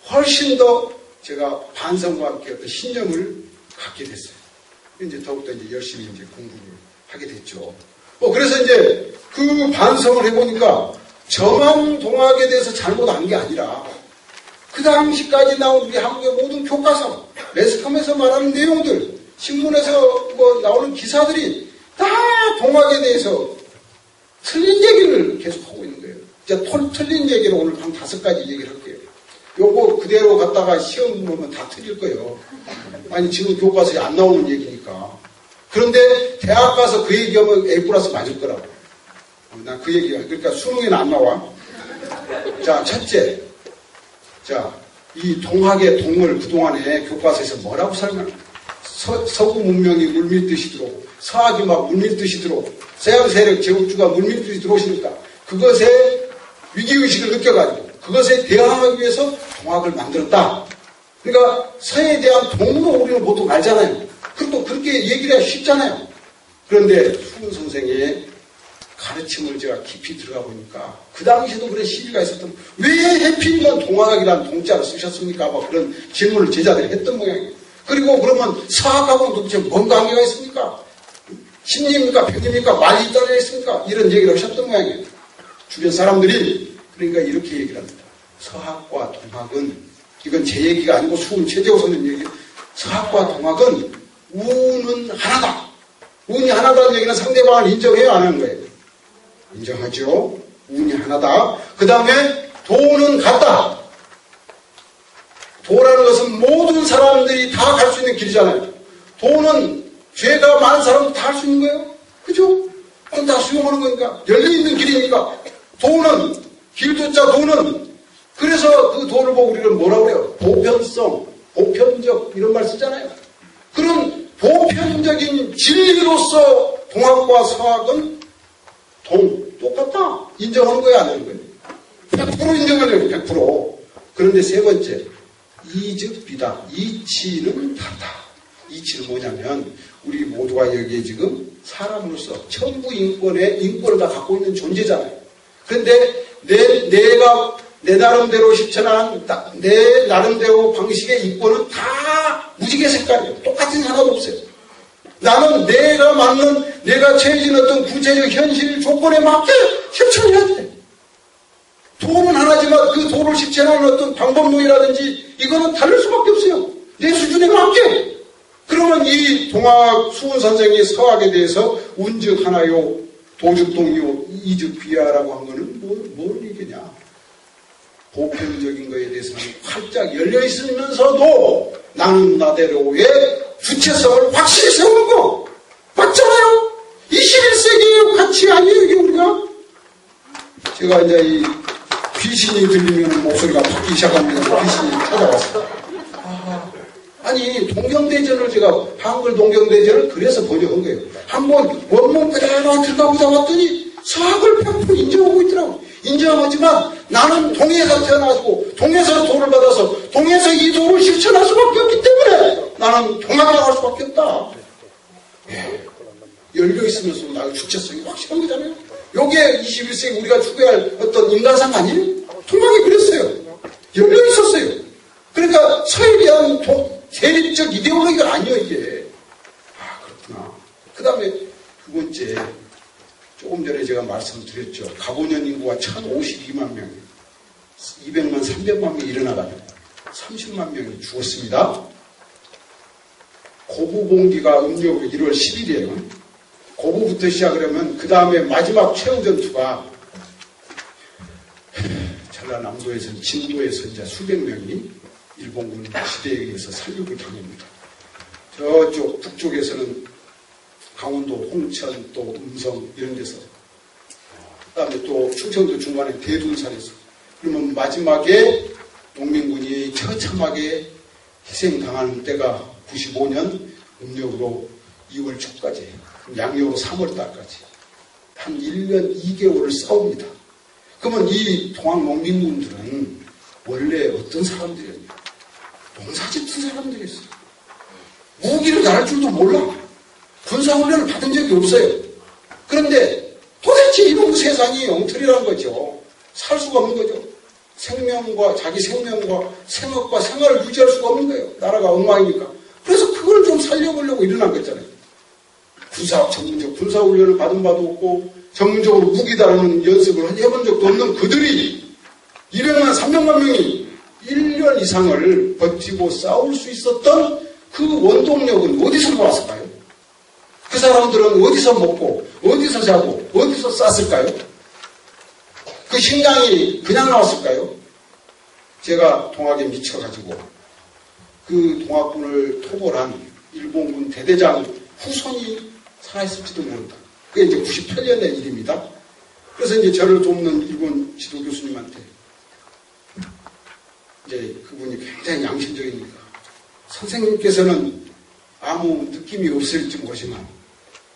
훨씬 더 제가 반성과 함께 어떤 신념을 갖게 됐어요. 이제 더욱더 이제 열심히 이제 공부를 하게 됐죠. 그래서 이제 그 반성을 해보니까 저만 동학에 대해서 잘못한 게 아니라 그 당시까지 나온 우리 한국의 모든 교과서, 매스컴에서 말하는 내용들, 신문에서 나오는 기사들이 다 동학에 대해서 틀린 얘기를 계속 하고 있는 거예요. 이제 틀린 얘기를 오늘 한 5가지 얘기를 할게요. 요거 그대로 갖다가 시험 보면 다 틀릴 거예요. 아니, 지금 교과서에 안 나오는 얘기니까. 그런데 대학 가서 그 얘기하면 A+ 맞을 거라고. 난 그 얘기야. 그러니까 수능에는 안 나와. 자, 첫째. 자, 이 동학의 동을 그동안에 교과서에서 뭐라고 설명해? 서구 문명이 물밀듯이 들어오고, 서학이 막 물밀듯이 들어오고, 서양 세력 제국주가 물밀듯이 들어오시니까 그것에 위기의식을 느껴가지고 그것에 대항하기 위해서 동학을 만들었다. 그러니까 서에 대한 동으로 우리는 보통 알잖아요. 그리고 그렇게 얘기를 하기 쉽잖아요. 그런데 수훈 선생의 가르침을 제가 깊이 들어가 보니까 그 당시에도 그런 시비가 있었던, 왜 해필이면 동학이라는 동자를 쓰셨습니까? 뭐 그런 질문을 제자들이 했던 모양이에요. 그리고 그러면 서학하고는 도대체 뭔 관계가 있습니까? 심리입니까? 병입니까? 말이 떨어져 있습니까? 이런 얘기를 하셨던 모양이에요. 주변 사람들이. 그러니까 이렇게 얘기를 합니다. 서학과 동학은, 이건 제 얘기가 아니고 수훈 최재호 선생님 얘기, 서학과 동학은 우는 하나다. 운이 하나다는 얘기는 상대방을 인정해요, 안 하는 거예요? 인정하죠. 운이 하나다. 그 다음에 도는 같다. 도라는 것은 모든 사람들이 다 갈 수 있는 길이잖아요. 도는 죄가 많은 사람도 다 할 수 있는 거예요. 그죠? 그럼 다 수용하는 거니까. 열려있는 길이니까. 도는, 길도자 도는, 그래서 그 도를 보고 우리는 뭐라고 그래요? 보편성, 보편적, 이런 말 쓰잖아요. 그런 보편적인 진리로서 동학과 서학은 똑같다. 인정하는 거야, 안 하는 거예요? 100% 인정하려고, 100%. 그런데 세 번째, 이즉 비다. 이치는 다르다. 이치는 뭐냐면, 우리 모두가 여기에 지금 사람으로서 천부 인권을 다 갖고 있는 존재잖아요. 그런데 내가 내 나름대로 실천한 내 나름대로 방식의 인권은 다 무지개 색깔이에요. 똑같은 하나도 없어요. 나는 내가 처해진 어떤 구체적 현실 조건에 맞게 실천해야 돼. 도는 하나지만 그 도를 실천하는 어떤 방법론이라든지 이거는 다를 수밖에 없어요. 내 수준에 맞게. 그러면 이 동학 수훈 선생이 서학에 대해서 운즉 하나요, 도즉 동이요, 이즉 비하라고 한 거는 뭘 얘기냐. 보편적인 거에 대해서는 활짝 열려 있으면서도 나는 나대로의 주체성을 확실히 세우는 거 맞잖아요. 21세기의 가치 아니에요, 이게 우리가. 제가 이제 이 귀신이 들리면 목소리가 바뀌기 시작합니다. 귀신이 찾아왔어요. 아니, 동경대전을 제가 한글 동경대전을 그래서 번역한 거예요. 한번 원문 그대로 들어가보자 봤더니 서학을 100% 인정하고 있더라고. 인정하지만 나는 동에서 태어나고 동에서 도를 받아서 동에서 이 도를 실천할 수밖에 없기 때문에 나는 동학을 할 수밖에 없다. 예. 열려있으면서 나의 주체성이 확실한 거잖아요. 요게 21세기 우리가 추구할 어떤 인간상 아니에요? 동학이 그랬어요. 열려있었어요. 그러니까 서에 대한 세립적 이데올로기가 아니에요, 이게. 아, 그렇구나. 그 다음에 두 번째, 조금 전에 제가 말씀드렸죠. 가보년 인구가 1052만 명, 200만, 300만 명이 일어나가지고 30만 명이 죽었습니다. 고부봉기가 음력으로 1월 10일이에요. 고부부터 시작을 하면 그 다음에 마지막 최후 전투가 전라남도에서는 진도에서 이제 수백 명이 일본군 지대에 의해서 살육을 당합니다. 저쪽 북쪽에서는 강원도 홍천 또 음성 이런 데서, 그 다음에 또 충청도 중간에 대둔산에서, 그러면 마지막에 농민군이 처참하게 희생당하는 때가 95년 음력으로 2월 초까지, 양력으로 3월 달까지 한 1년 2개월을 싸웁니다. 그러면 이 동학 농민군들은 원래 어떤 사람들이었냐? 농사짓는 사람들이었어요. 무기를 다룰 줄도 몰라. 군사훈련을 받은 적이 없어요. 그런데 도대체 이런 세상이 엉터리라는 거죠. 살 수가 없는 거죠. 생명과 자기 생명과 생업과 생활을 유지할 수가 없는 거예요. 나라가 엉망이니까. 그래서 그걸 좀 살려보려고 일어난 거잖아요. 전문적 군사훈련을 받은 바도 없고 전문적으로 무기 다루는 연습을 해본 적도 없는 그들이 200만, 300만 명이 1년 이상을 버티고 싸울 수 있었던 그 원동력은 어디서 나왔을까요? 그 사람들은 어디서 먹고 어디서 자고 어디서 쌌을까요? 그 식량이 그냥 나왔을까요? 제가 동학에 미쳐가지고 그 동학군을 토벌한 일본군 대대장 후손이 살아있을지도 모른다. 그게 이제 98년의 일입니다. 그래서 이제 저를 돕는 일본 지도 교수님한테 이제 그분이 굉장히 양심적이니까 선생님께서는 아무 느낌이 없을지 모르지만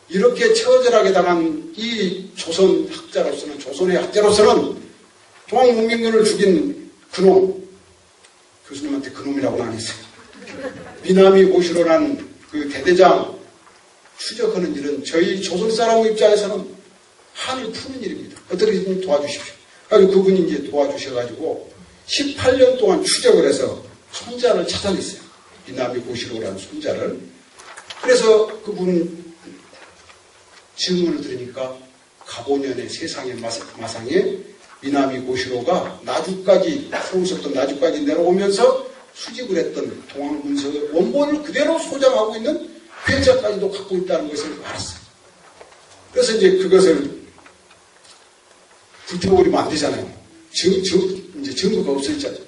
이렇게 처절하게 당한 이 조선 학자로서는, 조선의 학자로서는 동학농민군을 죽인 그놈, 교수님한테 그놈이라고는 안 했어요. 미나미 고시로라는 그 대대장 추적하는 일은 저희 조선 사람 입장에서는 한을 푸는 일입니다. 어떻게든 도와주십시오. 그래서 그분이 이제 도와주셔가지고 18년 동안 추적을 해서 손자를 찾아냈어요. 미나미 고시로라는 손자를. 그래서 그분 증언을 들으니까 가보년의 세상의 마상에 미나미 고시로가 나주까지, 서울 있었던 나주까지 내려오면서 수집을 했던 동학문서의 원본을 그대로 소장하고 있는 회자까지도 갖고 있다는 것을 알았어요. 그래서 이제 그것을 불태워버리면 안 되잖아요. 이제 증거가 없어졌잖아요.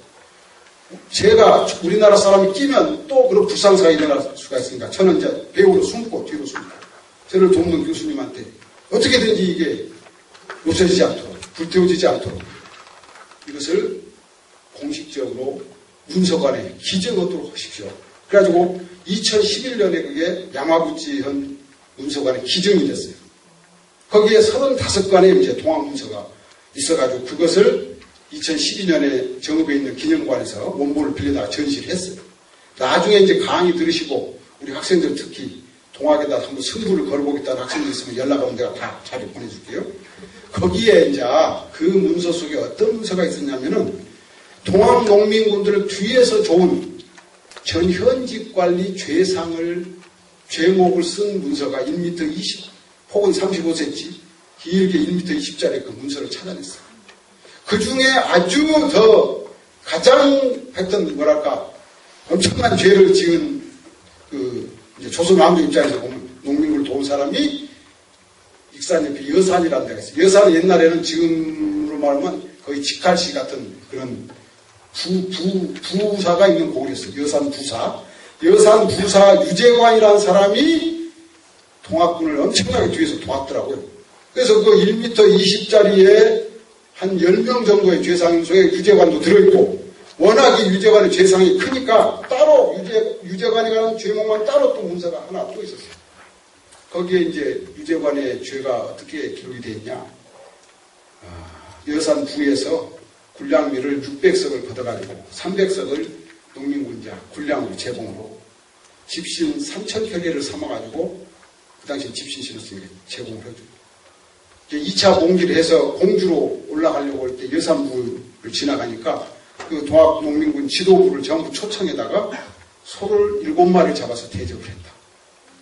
제가 우리나라 사람이 끼면 또 그런 불상사가 일어날 수가 있으니까 저는 이제 배우로 숨고 뒤로 숨고 저를 돕는 교수님한테 어떻게든지 이게 없어지지 않도록, 불태워지지 않도록 이것을 공식적으로 문서관에 기재하도록 하십시오. 그래가지고 2011년에 그게 야마구치현 문서관에 기증이 됐어요. 거기에 35관의 이제 동학문서가 있어가지고 그것을 2012년에 정읍에 있는 기념관에서 원본을 빌려다가 전시를 했어요. 나중에 이제 강의 들으시고 우리 학생들 특히 동학에다 한번 승부를 걸어보겠다는 학생들 있으면 연락하면 내가 다 자료 보내줄게요. 거기에 이제 그 문서 속에 어떤 문서가 있었냐면은 동학농민군들을 뒤에서 좋은 전현직관리 죄상을 죄목을 쓴 문서가 1m 20 혹은 35cm 길게 1m 20짜리 그 문서를 찾아냈어요. 그 중에 아주 더 가장 하여튼 뭐랄까 엄청난 죄를 지은 그 이제 조선 왕조 입장에서 보면 농민군을 도운 사람이 익산 옆에 여산이라는 데가 있어요. 여산은 옛날에는 지금으로 말하면 거의 직할시 같은 그런 부사가 있는 곳이었어요. 여산 부사. 여산 부사 유재관이라는 사람이 동학군을 엄청나게 뒤에서 도왔더라고요. 그래서 그 1m 20짜리에 한 10명 정도의 죄상인소에 유재관도 들어있고 워낙 이 유재관의 죄상이 크니까 따로 유재관에 관한 죄목만 따로 또 문서가 하나 또 있었어요. 거기에 이제 유재관의 죄가 어떻게 기록이 되어 있냐. 여산부에서 군량미를 600석을 걷어가지고 300석을 농민군자 군량으로 제공으로 집신 3,000켤레를 삼아가지고 그 당시 집신 신었으니까 제공을 해주고 2차 봉기를 해서 공주로 올라가려고 할 때 여산부를 지나가니까 그 동학농민군 지도부를 전부 초청에다가 소를 7마리를 잡아서 대접을 했다.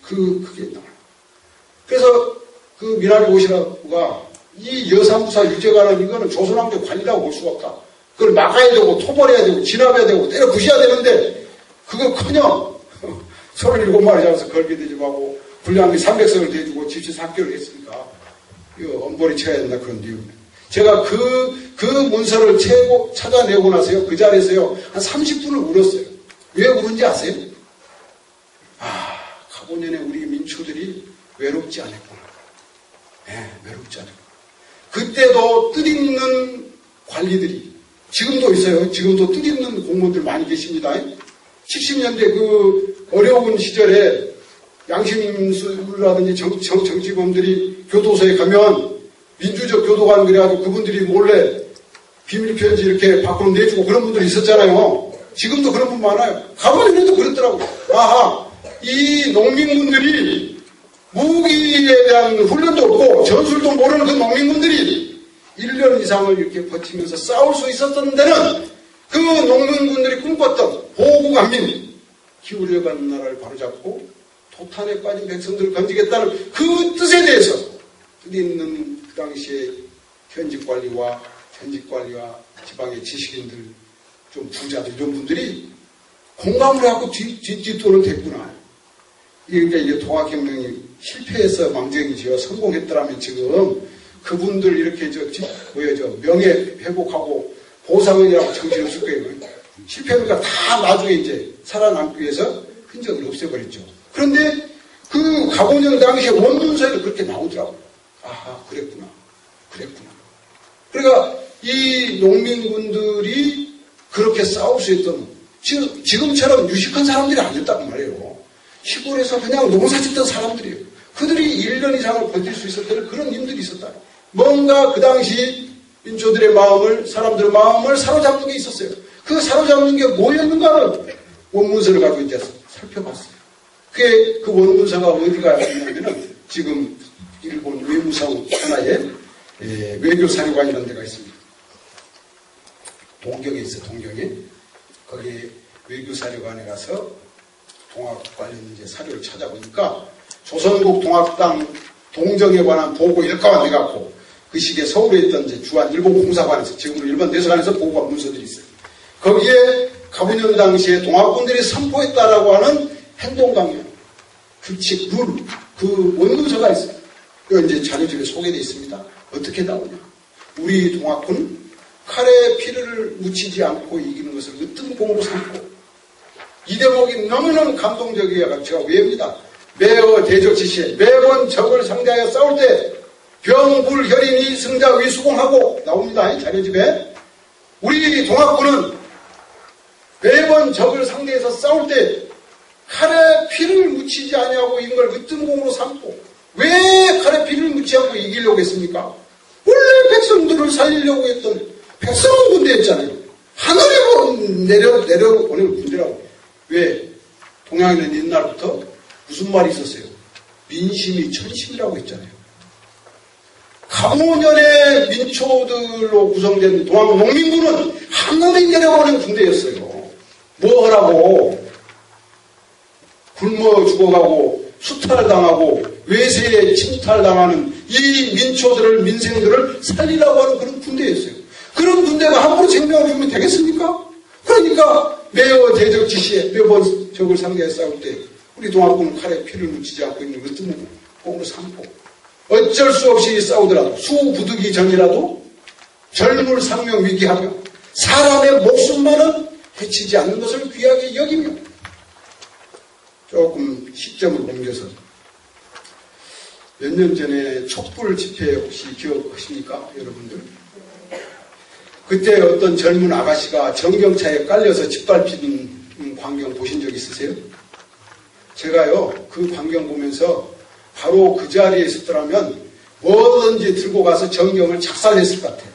그게 나와요. 그래서 그 미나미 고시라가 이 여산부사 유재관은 이거는 조선왕조 관리라고 볼 수가 없다. 그걸 막아야 되고 토벌해야 되고 진압해야 되고 때려 부셔야 되는데 그거커녕 소를 7마리 잡아서 걸게 대접하고 군량미 300석을 대주고 집시 4개월 했으니까 이거 엄벌이 쳐야 된다 그런 내용입니다. 제가 그 문서를 찾아내고 나서요 그 자리에서요 한 30분을 울었어요. 왜 우는지 아세요? 가보년에 우리 민초들이 외롭지 않았구나. 네, 외롭지 않았구나. 그때도 뜻있는 관리들이 지금도 있어요. 지금도 뜻있는 공무원들 많이 계십니다. 70년대 그 어려운 시절에 양심인수라든지 정치범들이 교도소에 가면 민주적 교도관 그래가지고 그분들이 몰래 비밀편지 이렇게 밖으로 내주고 그런 분들이 있었잖아요. 지금도 그런 분 많아요. 가보년에도 그랬더라고요. 이 농민군들이 무기에 대한 훈련도 없고 전술도 모르는 그 농민군들이 1년 이상을 이렇게 버티면서 싸울 수 있었던 데는 그 농민군들이 꿈꿨던 보국안민 기울여가는 나라를 바로잡고 도탄에 빠진 백성들을 건지겠다는 그 뜻에 대해서 뜻있는 그 당시에 현직관리와 지방의 지식인들 좀 부자들 이런 분들이 공감을 하고 뒷돈을 댔구나. 그러니까 이게 동학혁명이 실패해서 망정이지요. 성공했더라면 지금 그분들 이렇게 명예 회복하고 보상은이라고 정신없을 거예요. 실패하니까 다 나중에 이제 살아남기 위해서 흔적을 없애버렸죠. 그런데 그 가보년 당시에 원문서에도 그렇게 나오더라고요. 아하, 그랬구나. 그러니까 이 농민군들이 그렇게 싸울 수 있던, 지금처럼 유식한 사람들이 아니었단 말이에요. 시골에서 그냥 농사 짓던 사람들이에요. 그들이 1년 이상을 버틸 수 있었던 그런 힘들이 있었다. 뭔가 그 당시 민초들의 마음을, 사람들의 마음을 사로잡는 게 있었어요. 그 사로잡는 게 뭐였는가를 원문서를 가지고 이제 살펴봤어요. 그 원문서가 어디가 있냐면은 지금 일본 외무성 하나에 외교사료관이라는 데가 있습니다. 동경에 있어요, 동경에. 거기 외교사료관에 가서 동학 관련 이제 사료를 찾아보니까 조선국 동학당 동정에 관한 보고 일과가 돼갖고 그 시기에 서울에 있던 이제 주한 일본 공사관에서, 지금도 일본 대사관에서 보고한 문서들이 있어요. 거기에 가부년 당시에 동학군들이 선포했다라고 하는 행동강령, 규칙, 룰, 그 원문서가 있어요. 이거 이제 자료집에 소개되어 있습니다. 어떻게 나오냐. 우리 동학군 칼에 피를 묻히지 않고 이기는 것을 으뜸 공으로 삼고, 이 대목이 너무너무 감동적이어서 제가 외웁니다. 매어 대조 지시에 매번 적을 상대하여 싸울 때 병불혈인이 승자 위수공하고 나옵니다. 자료집에. 우리 동학군은 매번 적을 상대해서 싸울 때 칼에 피를 묻히지 아니하고 이런 걸 으뜸공으로 삼고, 왜 칼에 피를 묻지 않고 이기려고 했습니까? 원래 백성들을 살리려고 했던 백성은 군대였잖아요. 하늘에 내려오는 군대라고. 왜? 동양에는 옛날부터 무슨 말이 있었어요? 민심이 천심이라고 했잖아요. 가모년의 민초들로 구성된 동학 농민군은 하늘에 내려오는 군대였어요. 뭐 하라고? 굶어 죽어가고 수탈당하고 외세에 침탈당하는 이 민초들을, 민생들을 살리라고 하는 그런 군대였어요. 그런 군대가 함부로 생명을 주면 되겠습니까? 그러니까 매어 대적 지시에 매번 적을 상대해 싸울 때 우리 동학군은 칼에 피를 묻히지 않고 있는 것을 공으로 삼고, 어쩔 수 없이 싸우더라도 수부득이 전이라도 젊을 상명 위기하며 사람의 목숨만은 해치지 않는 것을 귀하게 여기며, 조금 시점을 옮겨서 몇 년 전에 촛불 집회 혹시 기억하십니까, 여러분들? 그때 어떤 젊은 아가씨가 전경차에 깔려서 짓밟히는 광경 보신 적 있으세요? 제가요, 그 광경 보면서 바로 그 자리에 있었더라면 뭐든지 들고 가서 전경을 작살냈을 것 같아요.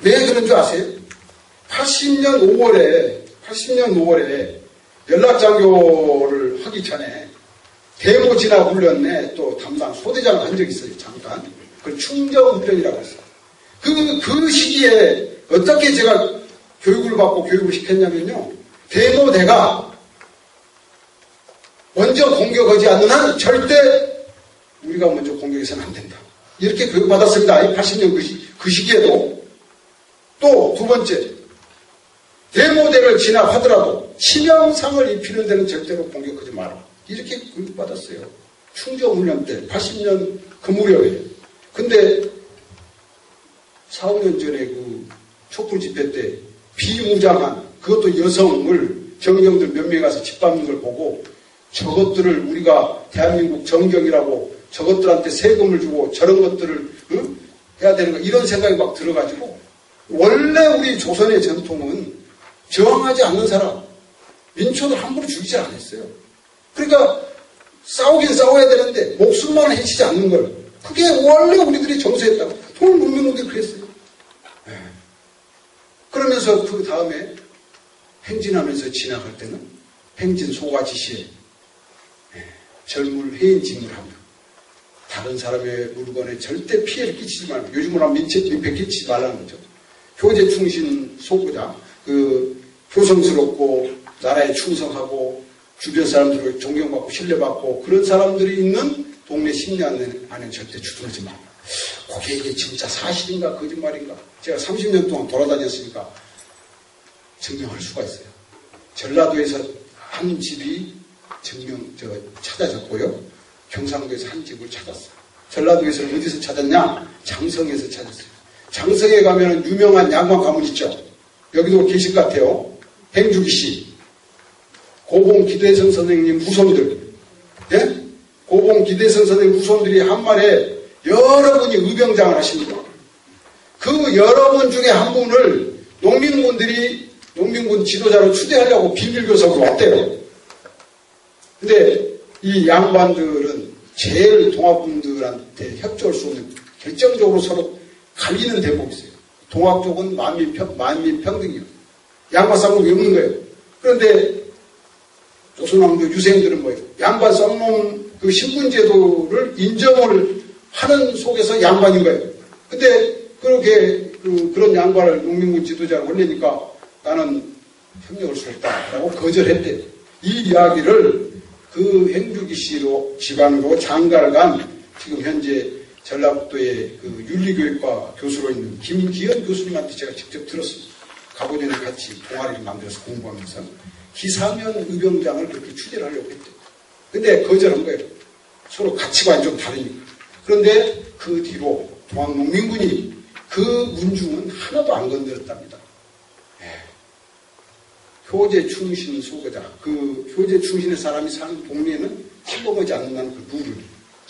왜 그런 줄 아세요? 80년 5월에 연락장교를 하기 전에 대모지나 훈련에 또 담당 소대장을 한 적이 있어요, 잠깐. 그걸 충정훈련이라고 했어요. 그 시기에 어떻게 제가 교육을 받고 교육을 시켰냐면요, 대모대가 먼저 공격하지 않는 한 절대 우리가 먼저 공격해서는 안 된다. 이렇게 교육받았습니다. 80년 그 시기에도. 또 두 번째, 대모대를 진압하더라도 치명상을 입히는 데는 절대로 공격하지 마라. 이렇게 교육받았어요. 충정훈련 때 80년 그 무렵에. 근데 4, 5년 전에 그 촛불 집회 때 비무장한, 그것도 여성을 정경들 몇 명이 가서 짓밟는 걸 보고, 저것들을 우리가 대한민국 정경이라고 저것들한테 세금을 주고 저런 것들을 해야 되는 거, 이런 생각이 막 들어가지고, 원래 우리 조선의 전통은 저항하지 않는 사람, 민초들 함부로 죽이지 않았어요. 그러니까 싸우긴 싸워야 되는데 목숨만 해치지 않는 걸, 그게 원래 우리들이 정서였다고. 통일 문명들이 그랬어요. 그러면서 그 다음에 행진하면서 지나갈 때는 행진 소가 지시에 절물 해인징을 하며 다른 사람의 물건에 절대 피해를 끼치지 말고, 요즘으로 하면 민폐 끼치지 말라는 거죠. 효제 충신 소구자, 효성스럽고 나라에 충성하고 주변 사람들을 존경받고 신뢰받고 그런 사람들이 있는 동네 심리 안에 절대 주둔하지 마. 그게 이게 진짜 사실인가 거짓말인가? 제가 30년 동안 돌아다녔으니까 증명할 수가 있어요. 전라도에서 한 집이 찾아졌고요. 경상도에서 한 집을 찾았어요. 전라도에서 어디서 찾았냐? 장성에서 찾았어요. 장성에 가면 유명한 양화 가문 있죠? 여기도 계실 것 같아요. 행주기 씨, 고봉 기대성 선생님 후손들, 예? 고봉 기대성 선생님 후손들이 한말에 여러 분이 의병장을 하십니다. 그 여러 분 중에 한 분을 농민군들이 농민군 지도자로 추대하려고 비밀교섭으로 왔대요. 근데 이 양반들은 제일 동학군들한테 협조할 수 없는 결정적으로 서로 갈리는 대목이 있어요. 동학 쪽은 만민평등이요. 양반 쌍놈이 없는 거예요. 그런데 조선왕조 유생들은 뭐예요? 양반 쌍놈 그 신분제도를 인정을 하는 속에서 양반인 거예요. 근데 그렇게 그런 양반을 농민군 지도자로 올리니까 나는 협력할 수 없다라고 거절했대요. 이 이야기를 그 행주기 씨로 집안으로 장가간 지금 현재 전라북도의 그 윤리교육과 교수로 있는 김기현 교수님한테 제가 직접 들었습니다. 가보전에 같이 동아리를 만들어서 공부하면서 기사면 의병장을 그렇게 추진을 하려고 했대요. 근데 거절한 거예요. 서로 가치관이 좀 다르니까. 그런데 그 뒤로 동학농민군이 그 문중은 하나도 안 건드렸답니다. 효제 충신 소거자, 그 효제 충신의 사람이 사는 동네에는 침범하지 않는다는 그 룰을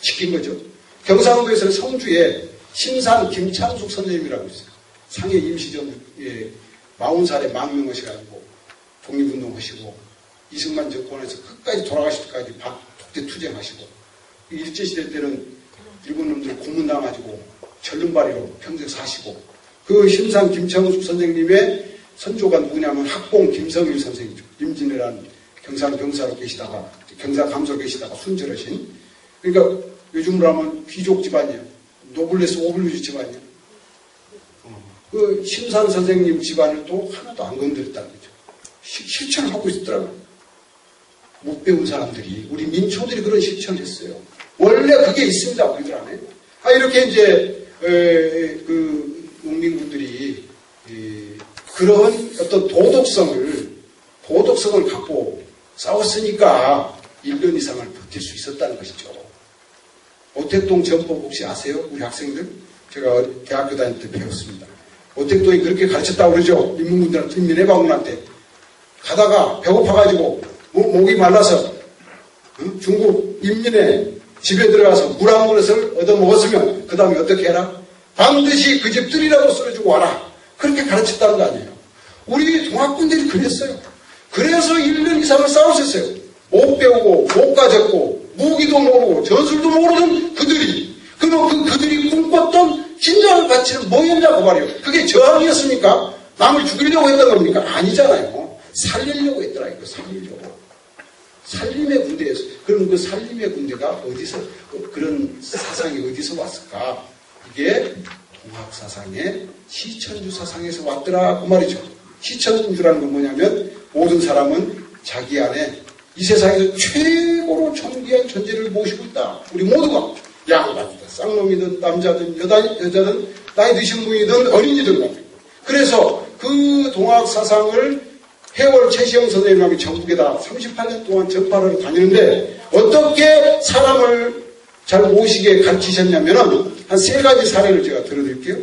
지킨 거죠. 경상도에서는 성주에 심산 김창숙 선생님이라고 있어요. 상해 임시정부에 40살에 망명하셔가지고 독립운동하시고 이승만 정권에서 끝까지 돌아가실 때까지 독재 투쟁하시고 일제시대 때는 일본 놈들 고문당해가지고 절름발이로 평생 사시고 그 심산 김창숙 선생님의 선조가 누구냐면 학봉 김성일 선생이죠. 임진왜란 경상병사로 계시다가 경상감사로 계시다가 순절하신 그러니까 요즘으로 하면 귀족 집안이에요. 노블레스 오블리주 집안이에요. 그 심산 선생님 집안을 또 하나도 안 건드렸다는 거죠. 실천을 하고 있더라고요. 못 배운 사람들이 우리 민초들이 그런 실천을 했어요. 원래 그게 있습니다. 우리들 안에. 이렇게 이제 그 농민군들이 그런 어떤 도덕성을 갖고 싸웠으니까 1년 이상을 버틸 수 있었다는 것이죠. 오택동 전법 혹시 아세요? 우리 학생들? 제가 대학교 다닐 때 배웠습니다. 오택동이 그렇게 가르쳤다고 그러죠. 인민군들한테, 인민해방군한테. 가다가 배고파가지고 목이 말라서 중국 인민의 집에 들어가서 물 한 그릇을 얻어먹었으면 그 다음에 어떻게 해라? 반드시 그 집 들이라도 썰어주고 와라. 그렇게 가르쳤다는 거 아니에요. 우리 동학군들이 그랬어요. 그래서 1년 이상을 싸웠었어요. 못 배우고 못 가졌고 무기도 모르고 전술도 모르는 그들이 그럼 그들이 꿈꿨던 진정한 가치는 뭐였냐고 말이에요. 그게 저항이었습니까? 남을 죽이려고 했던 겁니까? 아니잖아요. 살리려고 했더라고요. 살리려고. 살림의 군대에서 그럼 그 살림의 군대가 어디서 그런 사상이 어디서 왔을까? 이게 동학사상의 시천주 사상에서 왔더라 그 말이죠. 시천주라는 건 뭐냐면 모든 사람은 자기 안에 이 세상에서 최고로 존귀한 존재를 모시고 있다. 우리 모두가 양반이든 쌍놈이든 남자든 여자든 나이 드신 분이든 어린이든 그래서 그 동학사상을 해월 최시영 선생님하고 전국에다 38년 동안 전파를 다니는데 어떻게 사람을 잘 모시게 가르치셨냐면은 한 3가지 사례를 제가 들어드릴게요.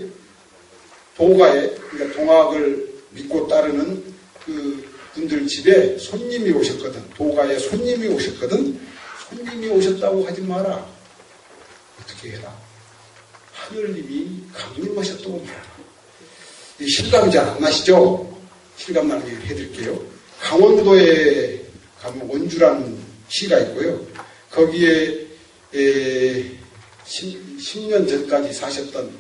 도가에, 그러니까 동학을 믿고 따르는 그 분들 집에 손님이 오셨거든. 도가에 손님이 오셨거든. 손님이 오셨다고 하지 마라. 어떻게 해라? 하늘님이 강림하셨다고 말하라. 이 실감이 잘 안 나시죠? 실감 나게 해드릴게요. 강원도에 가면 원주라는 시가 있고요. 거기에 10년 전까지 사셨던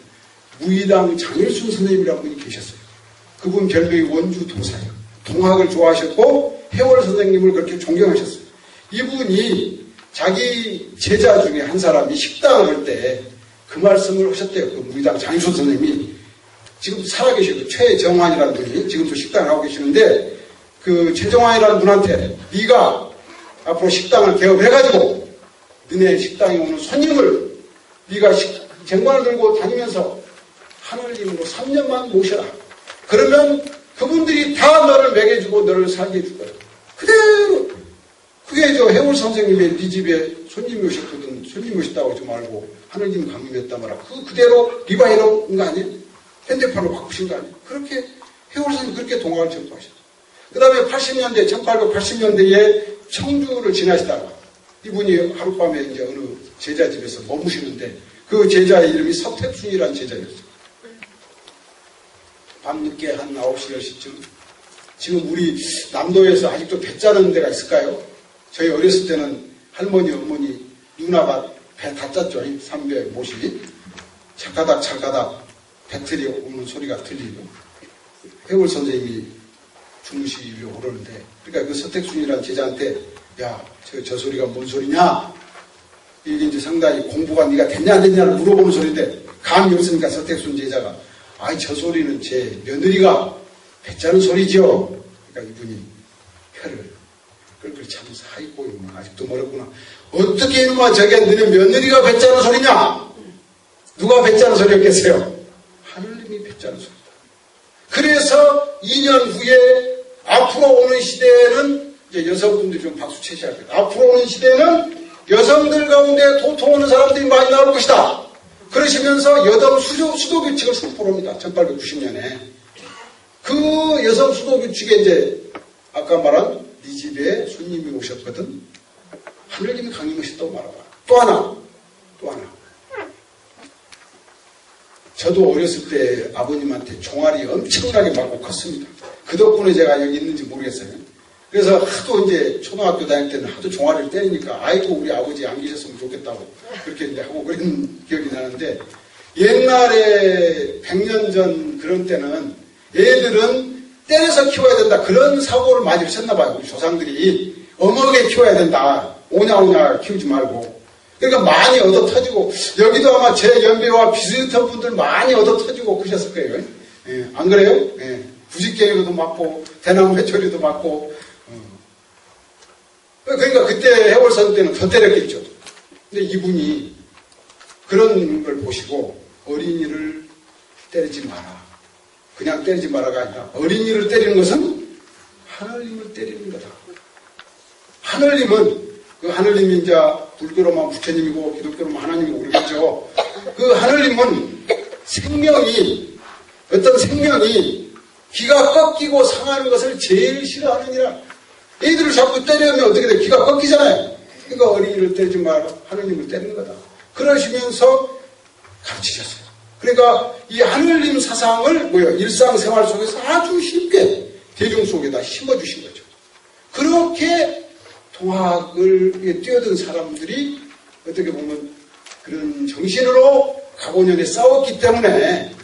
무의당 장일순 선생님이라는 분이 계셨어요. 그분 별명이 원주 도사예요. 동학을 좋아하셨고 해월 선생님을 그렇게 존경하셨어요. 이분이 자기 제자 중에 한 사람이 식당을 할 때 그 말씀을 하셨대요. 그 무의당 장일순 선생님이 지금 살아계시고 최정환이라는 분이 지금도 식당을 하고 계시는데 그 최정환이라는 분한테 네가 앞으로 식당을 개업해가지고 너네 식당에 오는 손님을 네가 쟁반을 들고 다니면서 하늘님으로 3년만 모셔라. 그러면 그분들이 다 너를 먹여주고 너를 살게 해줄 거야. 그대로 그게 저 해월 선생님의 네 집에 손님이 오셨거든. 손님이 오셨다고 하지 말고 하늘님 강림했다 말아. 그대로 리바이러인 거 아니에요? 현대판으로 바꾸신 거 아니에요? 그렇게 해월 선생님 그렇게 동학을 전파하셨어요. 그 다음에 80년대, 1880년대에 청주를 지나시다가 이분이 하룻밤에 이제 어느 제자 집에서 머무시는데 그 제자의 이름이 서택순이라는 제자였어요. 밤늦게 한 9시, 10시쯤. 지금 우리 남도에서 아직도 배 짜는 데가 있을까요? 저희 어렸을 때는 할머니, 어머니, 누나가 배 다 짰죠. 삼배 못이. 찰가닥 배틀이 오는 소리가 들리고 해월 선생님이 주무시려고 그러는데 그러니까 그 서택순이라는 제자한테 야, 저 소리가 뭔 소리냐? 이게 이제 상당히 공부가 네가 됐냐 안 됐냐를 물어보는 소리인데 감이 없으니까 서택순 제자가 아이 저 소리는 제 며느리가 배 짜는 소리죠. 그러니까 이분이 혀를 끌끌 차면서 아이고 이놈아 아직도 멀었구나. 어떻게 이놈아 저게 너네 며느리가 배 짜는 소리냐? 누가 배 짜는 소리였겠어요? 하늘님이 배 짜는 소리. 그래서 2년 후에 앞으로 오는 시대에는 이제 여성분들이 좀 박수 치셔야 돼요. 앞으로 오는 시대에는 여성들 가운데 도통하는 사람들이 많이 나올 것이다. 그러시면서 여성 수도 규칙을 선포합니다. 1890년에. 그 여성 수도 규칙에 이제 아까 말한 네 집에 손님이 오셨거든. 하늘님이 강림하셨다고 말하라. 또 하나. 저도 어렸을 때 아버님한테 종아리 엄청나게 맞고 컸습니다. 그 덕분에 제가 여기 있는지 모르겠어요. 그래서 하도 이제 초등학교 다닐 때는 하도 종아리를 때리니까 아이고 우리 아버지 안 계셨으면 좋겠다고 그렇게 이제 하고 그런 기억이 나는데 옛날에 100년 전 그런 때는 애들은 때려서 키워야 된다 그런 사고를 많이 하셨나 봐요. 우리 조상들이 엄하게 키워야 된다. 오냐오냐 키우지 말고. 그러니까 많이 얻어 터지고 여기도 아마 제 연배와 비슷한 분들 많이 얻어 터지고 그러셨을 거예요. 예, 안 그래요? 예, 부직갱이로도 맞고 대나무 회초리도 맞고 그러니까 그때 해월선 때는 더 때렸겠죠. 근데 이분이 그런 걸 보시고 어린이를 때리지 마라. 그냥 때리지 마라가 아니라 어린이를 때리는 것은 하늘님을 때리는 거다. 하늘님은 그 하늘님이 이제 불교로만 부처님이고 기독교로만 하나님이고 그러겠죠. 그 하늘님은 어떤 생명이 기가 꺾이고 상하는 것을 제일 싫어하느니라. 애들을 자꾸 때리면 어떻게 돼? 기가 꺾이잖아요. 그러니까 어린이를 때리지 마라. 하느님을 때리는 거다. 그러시면서 가르치셨어요. 그러니까 이 하늘님 사상을 일상생활 속에서 아주 쉽게 대중 속에다 심어주신 거죠. 그렇게 동학을 뛰어든 사람들이 어떻게 보면 그런 정신으로 각오년에 싸웠기 때문에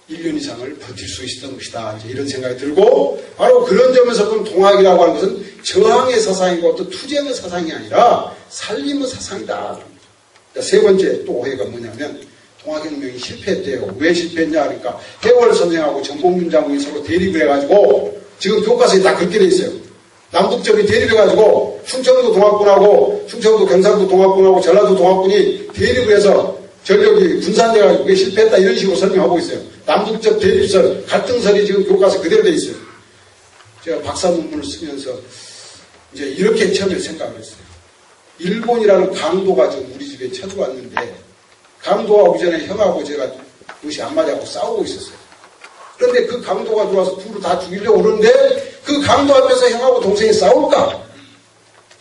1년 이상을 버틸 수 있었던 것이다. 이제 이런 생각이 들고 바로 그런 점에서 보면 동학이라고 하는 것은 저항의 사상이고 또 투쟁의 사상이 아니라 살림의 사상이다. 세 번째 또 오해가 뭐냐면 동학혁명이 실패했대요. 왜 실패했냐 그러니까 해월 선생하고 정봉준 장군이 서로 대립을 해가지고 지금 교과서에 다 그렇게 돼 있어요. 남북점이 대립해가지고 충청도 동학군하고 충청도 경상도 동학군하고 전라도 동학군이 대립을 해서 전력이 분산돼가지고 그게 실패했다 이런 식으로 설명하고 있어요. 남북적 대립설, 갈등설이 지금 교과서에 그대로 돼 있어요. 제가 박사 논문을 쓰면서 이제 이렇게 처음에 생각을 했어요. 일본이라는 강도가 지금 우리 집에 쳐들어왔는데 강도가 오기 전에 형하고 제가 무시 안 맞아고 싸우고 있었어요. 그런데 그 강도가 들어와서 둘을 다 죽이려고 그러는데 그 강도 앞에서 형하고 동생이 싸울까?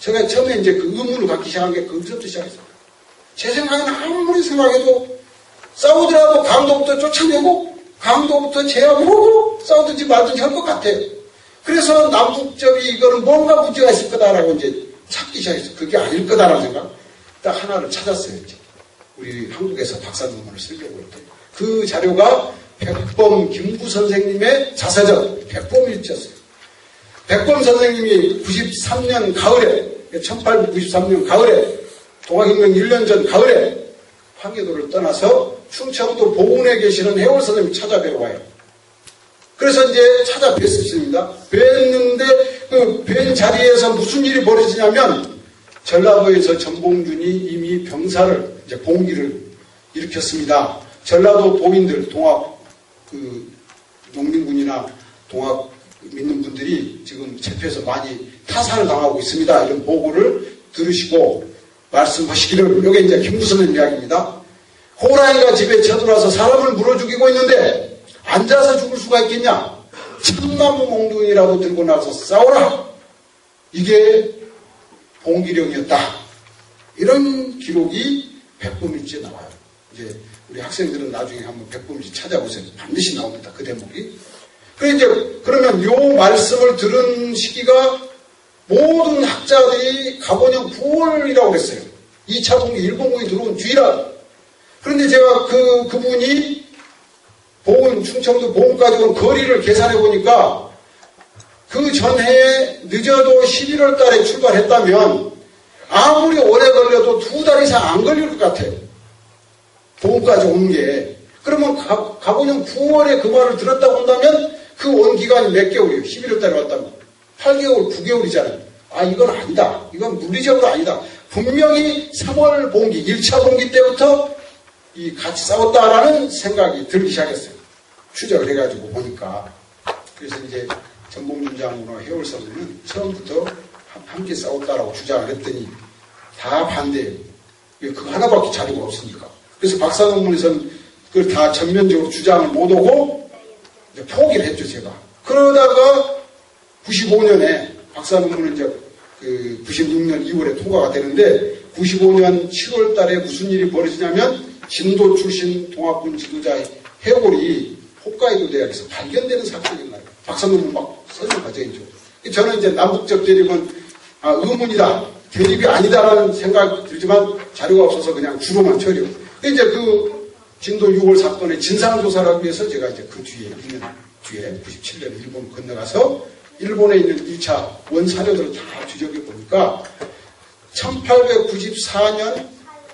제가 처음에 이제 그 의문을 갖기 시작한 게 거기서부터 시작했어요. 제 생각에는 아무리 생각해도 싸우더라도 강도부터 쫓아내고 강도부터 제압하고 싸우든지 말든지 할 것 같아요. 그래서 남북적이 이거는 뭔가 문제가 있을 거다라고 이제 찾기 시작했어요. 그게 아닐 거다라는 생각. 딱 하나를 찾았어요. 이제. 우리 한국에서 박사 논문을 쓰려고 할 때. 그 자료가 백범 김구 선생님의 자서전 백범일지였어요. 백범 선생님이 93년 가을에 1893년 가을에 동학혁명 1년 전 가을에 황해도를 떠나서 충청도 보군에 계시는 해월 선생님을 찾아뵈러 와요. 그래서 이제 찾아뵀습니다. 뵀는데 그 뵌 자리에서 무슨 일이 벌어지냐면 전라도에서 전봉준이 이미 병사를 이제 봉기를 일으켰습니다. 전라도 도민들 동학 그 농민군이나 동학 믿는 분들이 지금 재패에서 많이 타살을 당하고 있습니다. 이런 보고를 들으시고 말씀하시기를 이게 이제 김구선의 이야기입니다. 호랑이가 집에 쳐들어와서 사람을 물어 죽이고 있는데 앉아서 죽을 수가 있겠냐? 참나무 몽둥이라도 들고 나서 싸워라. 이게 봉기령이었다. 이런 기록이 백범일지에 나와요. 이제 우리 학생들은 나중에 한번 백범일지 찾아보세요. 반드시 나옵니다. 그 대목이. 그러면 요 말씀을 들은 시기가 모든 학자들이 가본형 9월이라고 그랬어요. 2차 봉기, 일본군이 들어온 뒤라. 그런데 제가 그분이 충청도 보훈까지 온 거리를 계산해 보니까 그 전해에 늦어도 11월 달에 출발했다면 아무리 오래 걸려도 2달 이상 안 걸릴 것 같아요. 보훈까지 온 게. 그러면 가본형 9월에 그 말을 들었다고 한다면 그 온 기간이 몇 개월이에요? 11월 달에 왔다면 8개월, 9개월이잖아요. 아, 이건 아니다. 이건 물리적으로 아니다. 분명히 3월 봉기, 1차 봉기 때부터 같이 싸웠다라는 생각이 들기 시작했어요. 추적을 해가지고 보니까. 그래서 이제 전봉준 장군과 해월사부는 처음부터 함께 싸웠다라고 주장을 했더니 다 반대예요. 그거 하나밖에 자료가 없으니까. 그래서 박사 논문에서는 그걸 다 전면적으로 주장을 못하고 포기를 했죠, 제가. 그러다가 95년에 박사 논문은 이제 96년 2월에 통과가 되는데 95년 7월 달에 무슨 일이 벌어지냐면 진도 출신 동학군 지도자 해골이 홋카이도 대학에서 발견되는 사건이 나요. 박사 논문 막 써준 과정이죠. 저는 이제 남북적 대립은 의문이다, 대립이 아니다라는 생각이 들지만 자료가 없어서 그냥 주로만 처리해요. 이제 그 진도 6월 사건의 진상조사를 하기 위해서 제가 이제 그 뒤에, 2년 뒤에 97년에 일본 건너가서 일본에 있는 2차 원사료들을 다 뒤적여 보니까 1894년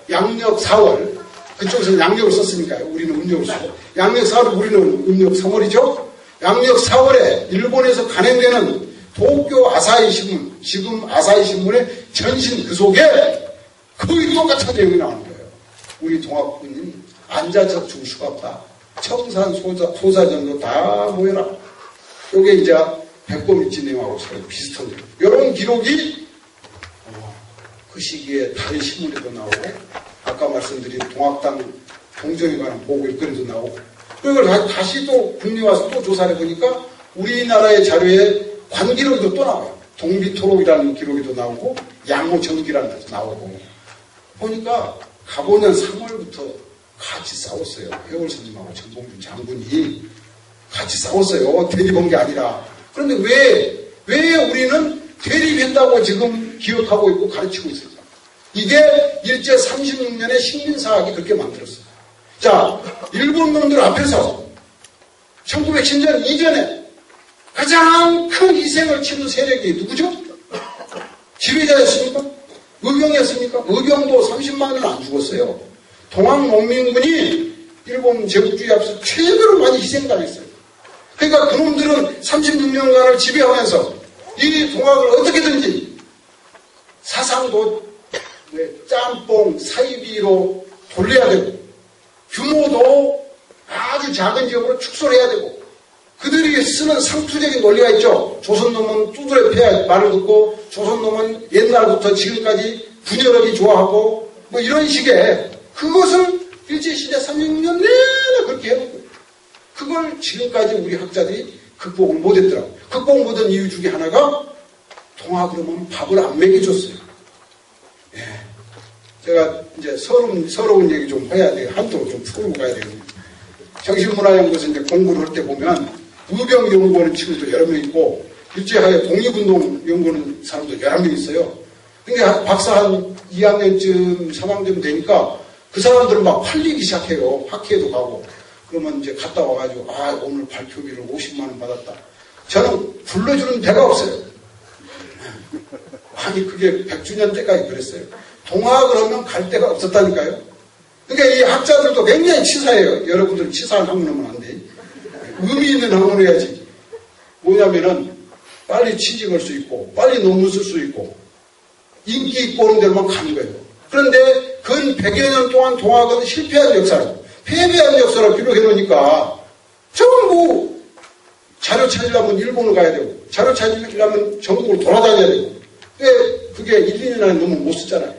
양력 4월, 그쪽에서는 양력을 썼으니까요. 우리는 음력을 쓰고. 양력 4월, 우리는 음력 3월이죠. 양력 4월에 일본에서 간행되는 도쿄 아사히 신문, 지금 아사히 신문의 전신 그 속에 거의 똑같은 내용이 나오는 거예요. 우리 동학군인 앉아서 죽을 수가 없다. 청산 소사전도 다 모여라. 요게 이제 백범일지 내용하고 서로 비슷한 내용. 이런 기록이 그 시기에 다른 신문에도 나오고 아까 말씀드린 동학당 동정에 관한 보고 일거리도 나오고 그걸 다시 또 국내 와서 또 조사를 해보니까 우리나라의 자료에 관기록도 또 나와요. 동비토록이라는 기록이 또 나오고 양모전기라는 것도 나오고 보니까 가보년 3월부터 같이 싸웠어요. 해월 선생님하고 전봉준 장군이 같이 싸웠어요. 대립한 게 아니라. 그런데 왜 우리는 대립했다고 지금 기억하고 있고 가르치고 있을까? 이게 일제 36년에 식민사학이 그렇게 만들었어요. 자, 일본 놈들 앞에서 1910년 이전에 가장 큰 희생을 치른 세력이 누구죠? 지배자였습니까? 의병이었습니까? 의병도 30만은 안 죽었어요. 동학농민군이 일본 제국주의 앞에서 최고로 많이 희생당했어요. 그러니까 그놈들은 36년간을 지배하면서 이 동학을 어떻게든지 사상도 짬뽕, 사이비로 돌려야 되고 규모도 아주 작은 지역으로 축소를 해야 되고 그들이 쓰는 상투적인 논리가 있죠. 조선놈은 두드려 패야 말을 듣고 조선놈은 옛날부터 지금까지 분열하기 좋아하고 뭐 이런 식의 그것을 일제시대 36년 내내 그렇게 해놓은 거예요. 그걸 지금까지 우리 학자들이 극복을 못했더라고요. 극복 못한 이유 중에 하나가 동학으로는 밥을 안 먹여줬어요. 예. 제가 이제 서러운 얘기 좀 해야 돼요. 한쪽으로 좀 풀고 가야 되거든요. 정신문화연구소에서 이제 공부를 할 때 보면 의병 연구하는 친구도 여러 명 있고 일제하에 독립운동 연구하는 사람도 여러 명 있어요. 그러니까 박사 한 2학년쯤 3학년 되니까 그 사람들은 막 팔리기 시작해요. 학회도 가고. 그러면 이제 갔다 와가지고 오늘 발표비를 50만 원 받았다. 저는 불러주는 데가 없어요. 아니 그게 100주년 때까지 그랬어요. 동학을 하면 갈 데가 없었다니까요. 그러니까 이 학자들도 굉장히 치사해요. 여러분들은 치사한 학문하면 안 돼. 의미 있는 학문 해야지. 뭐냐면은 빨리 취직할 수 있고 빨리 논문 쓸 수 있고 인기 있고 오는 데로만 가는 거예요. 그런데 근 100여 년 동안 동학은 실패한 역사라고 패배한 역사를 기록해 놓으니까 전부 자료 찾으려면 일본을 가야 되고 자료 찾으려면 전국을 돌아다녀야 되고 그게 1, 2년 안에 너무 못 쓰잖아요.